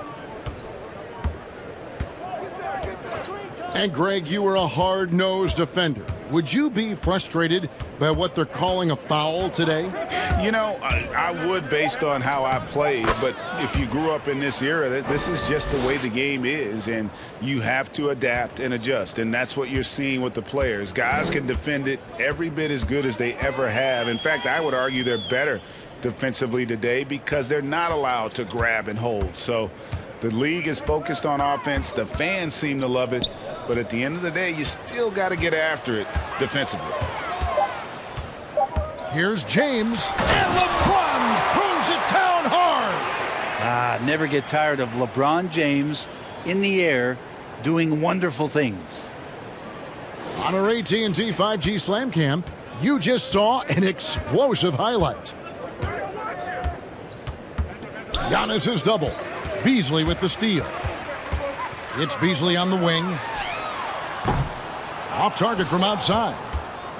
And Greg, you were a hard-nosed defender. Would you be frustrated by what they're calling a foul today? You know, I would based on how I played, but if you grew up in this era, this is just the way the game is, and you have to adapt and adjust, and that's what you're seeing with the players. Guys can defend it every bit as good as they ever have. In fact, I would argue they're better defensively today because they're not allowed to grab and hold. So the league is focused on offense. The fans seem to love it, but at the end of the day, you still got to get after it defensively. Here's James, and LeBron throws it down hard. Never get tired of LeBron James in the air doing wonderful things. On our AT&T 5G Slam Cam, you just saw an explosive highlight. Giannis' double. Beasley with the steal. It's Beasley on the wing. Off target from outside.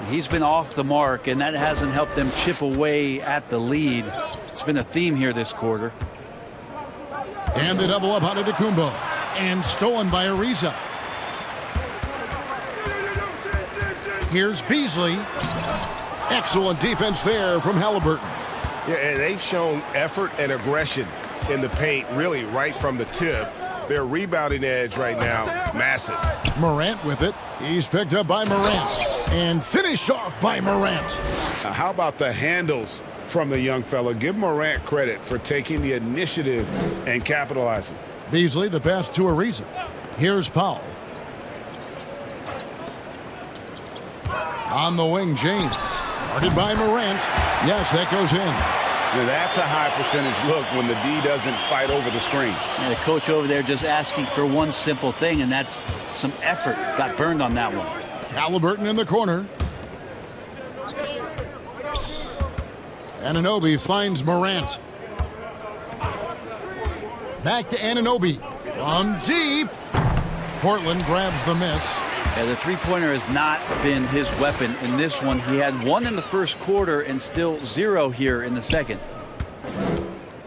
He's been off the mark, and that hasn't helped them chip away at the lead. It's been a theme here this quarter. And the double up on Antetokounmpo. And stolen by Ariza. Here's Beasley. Excellent defense there from Halliburton. Yeah, and they've shown effort and aggression in the paint, really right from the tip. Their rebounding edge right now, massive. Morant with it. He's picked up by Morant. And finished off by Morant. How about the handles from the young fella? Give Morant credit for taking the initiative and capitalizing. Beasley, the pass to Ariza. Here's Powell. On the wing, James. Guarded by Morant. Yes, that goes in. Now that's a high percentage look when the D doesn't fight over the screen. And the coach over there just asking for one simple thing, and that's some effort. Got burned on that one. Halliburton in the corner. Anunoby finds Morant. Back to Anunoby. From deep. Portland grabs the miss. Yeah, the three-pointer has not been his weapon in this one. He had one in the first quarter and still 0 here in the second.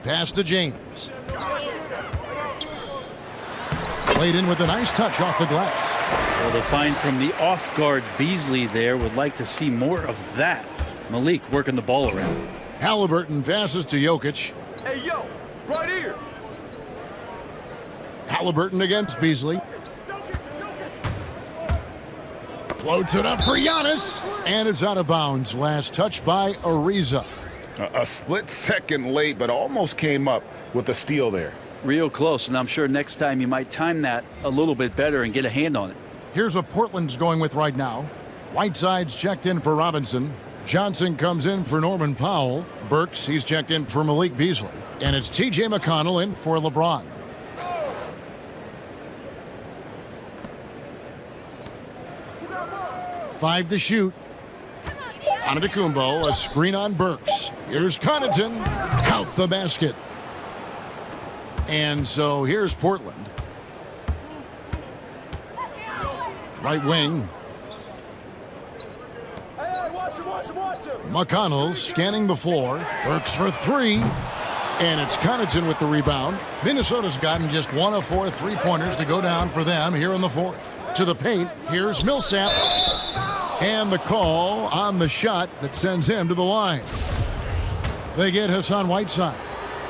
Pass to James. Played in with a nice touch off the glass. Well, they find from the off-guard Beasley there. Would like to see more of that. Malik working the ball around. Halliburton passes to Jokic. Hey, yo, right here. Halliburton against Beasley. Floats it up for Giannis. And it's out of bounds. Last touch by Ariza. A split second late, but almost came up with a steal there. Real close, and I'm sure next time you might time that a little bit better and get a hand on it. Here's what Portland's going with right now. Whiteside's checked in for Robinson. Johnson comes in for Norman Powell. Burks, he's checked in for Malik Beasley. And it's T.J. McConnell in for LeBron. Five to shoot. Antetokounmpo, a screen on Burks. Here's Connaughton. Count the basket. And so here's Portland. Right wing. McConnell scanning the floor. Burks for three. And it's Connaughton with the rebound. Minnesota's gotten just 1 of 4 3-pointers to go down for them here in the fourth. To the paint, here's Millsap. And the call on the shot that sends him to the line. They get Hassan Whiteside.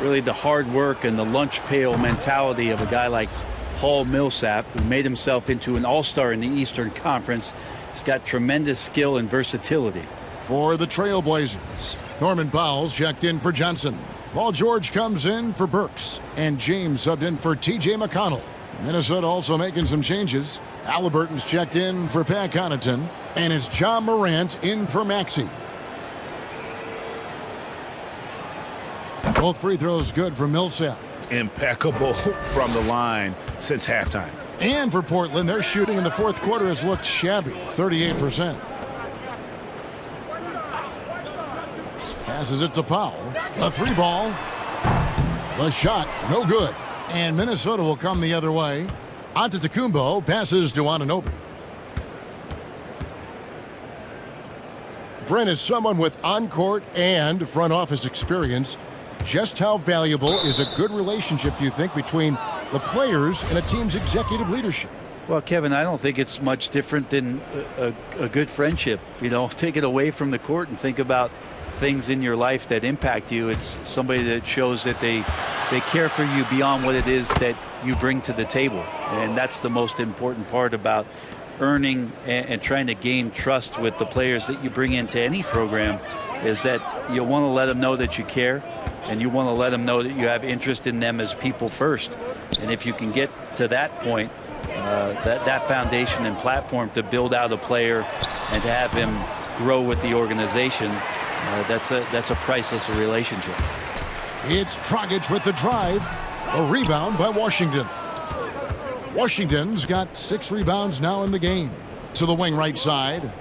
Really the hard work and the lunch pail mentality of a guy like Paul Millsap, who made himself into an all-star in the Eastern Conference. He's got tremendous skill and versatility. For the Trailblazers, Norman Powell's checked in for Johnson. Paul George comes in for Burks. And James subbed in for T.J. McConnell. Minnesota also making some changes. Halliburton's checked in for Pat Connaughton. And it's John Morant in for Maxey. Both free throws good for Millsap. Impeccable from the line since halftime. And for Portland, their shooting in the fourth quarter has looked shabby, 38%. Passes it to Powell. A three ball. The shot, no good. And Minnesota will come the other way. Antetokounmpo passes to Anunoby. Brent is someone with on-court and front office experience. Just how valuable is a good relationship, do you think, between the players and a team's executive leadership? Well, Kevin, I don't think it's much different than a good friendship. You know, take it away from the court and think about things in your life that impact you. It's somebody that shows that they care for you beyond what it is that you bring to the table. And that's the most important part about earning and trying to gain trust with the players that you bring into any program, is that you want to let them know that you care, and you want to let them know that you have interest in them as people first. And if you can get to that point, that foundation and platform to build out a player and to have him grow with the organization, that's a priceless relationship. It's Dragic with the drive. A rebound by Washington. Washington's got 6 rebounds now in the game. To the wing right side.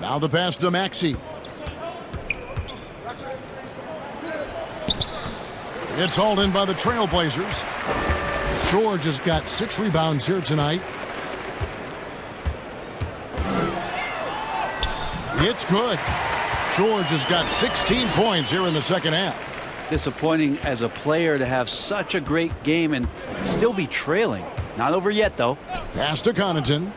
Now the pass to Maxey. It's hauled in by the Trailblazers. George has got 6 rebounds here tonight. It's good. George has got 16 points here in the second half. Disappointing as a player to have such a great game and still be trailing. Not over yet, though. Pass to Connaughton.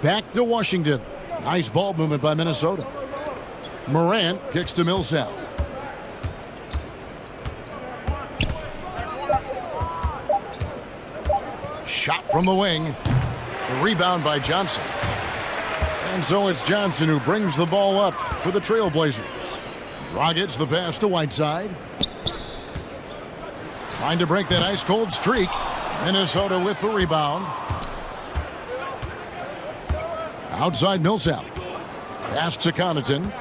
Back to Washington. Nice ball movement by Minnesota. Morant kicks to Millsap. Shot from the wing. The rebound by Johnson. And so it's Johnson who brings the ball up for the Trailblazers. Dragic the pass to Whiteside. Trying to break that ice-cold streak. Minnesota with the rebound. Outside Millsap. Pass to Connaughton.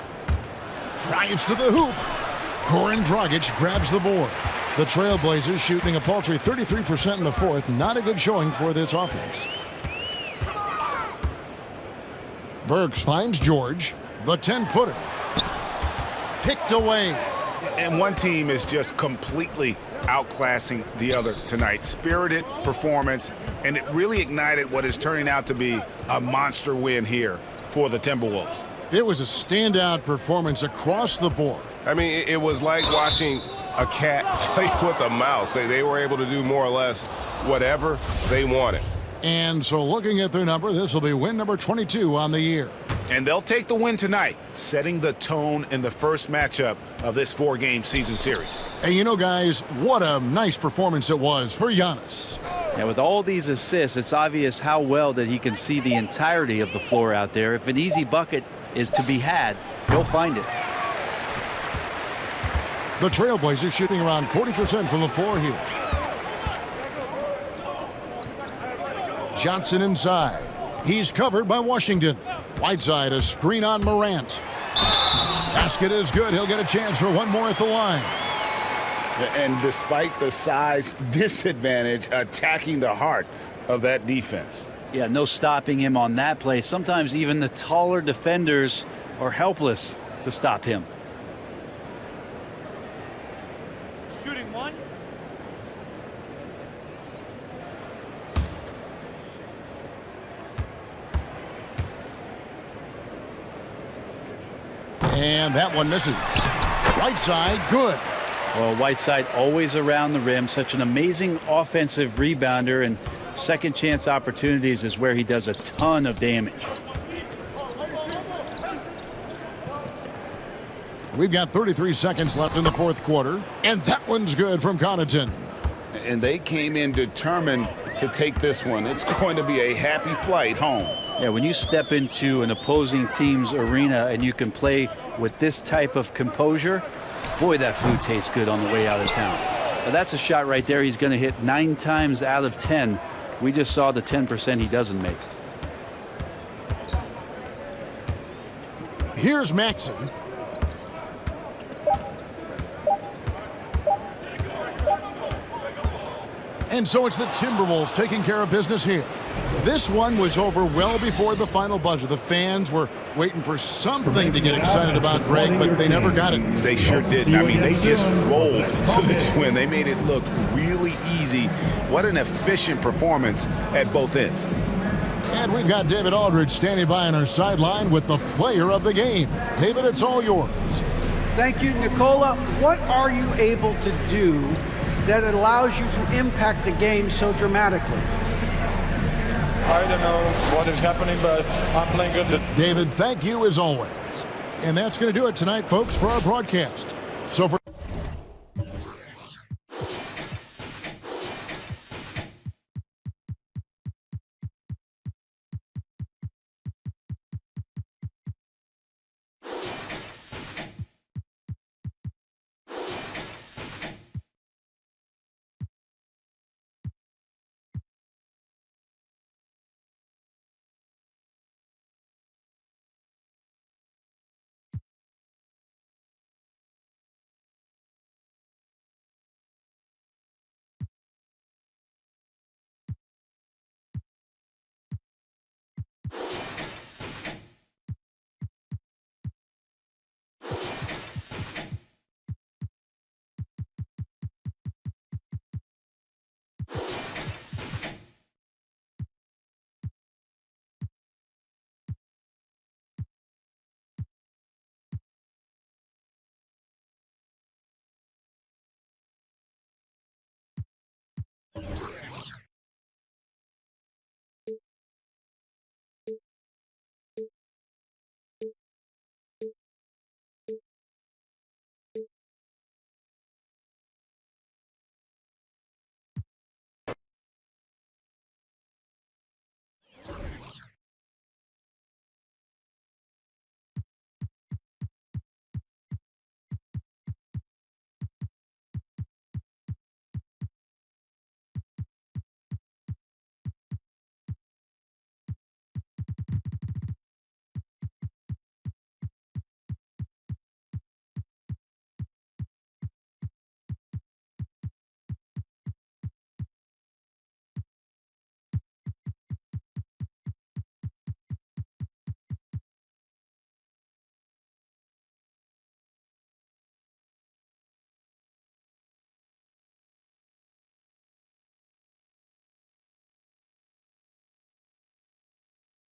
Drives to the hoop. Goran Dragic grabs the board. The Trailblazers shooting a paltry 33% in the fourth. Not a good showing for this offense. Burks finds George. The 10-footer. Picked away. And one team is just completely outclassing the other tonight. Spirited performance, and it really ignited what is turning out to be a monster win here for the Timberwolves. It was a standout performance across the board. I mean, it was like watching a cat play with a mouse. They were able to do more or less whatever they wanted. And so looking at their number, this will be win number 22 on the year. And they'll take the win tonight, setting the tone in the first matchup of this 4-game season series. And you know, guys, what a nice performance it was for Giannis. Yeah, with all these assists, it's obvious how well that he can see the entirety of the floor out there. If an easy bucket is to be had, he'll find it. The Trailblazers shooting around 40% from the floor here. Johnson inside. He's covered by Washington. Whiteside, a screen on Morant. Basket is good. He'll get a chance for one more at the line. And despite the size disadvantage, attacking the heart of that defense. Yeah, no stopping him on that play. Sometimes even the taller defenders are helpless to stop him. Shooting one. And that one misses. Whiteside, good. Well, Whiteside always around the rim, such an amazing offensive rebounder, and second chance opportunities is where he does a ton of damage. We've got 33 seconds left in the fourth quarter, and that one's good from Connaughton. And they came in determined to take this one. It's going to be a happy flight home. Yeah, when you step into an opposing team's arena and you can play with this type of composure, boy, that food tastes good on the way out of town. Now, that's a shot right there he's going to hit 9 times out of 10. We just saw the 10% he doesn't make. Here's Maxey. And so it's the Timberwolves taking care of business here. This one was over well before the final buzzer. The fans were waiting for something to get excited about, Greg, but they never got it. They sure didn't. I mean, they just rolled to this win. They made it look really easy. What an efficient performance at both ends. And we've got David Aldridge standing by on our sideline with the player of the game. David, it's all yours. Thank you, Nicola. What are you able to do that allows you to impact the game so dramatically? I don't know what is happening, but I'm playing good. David, thank you as always. And that's going to do it tonight, folks, for our broadcast. So for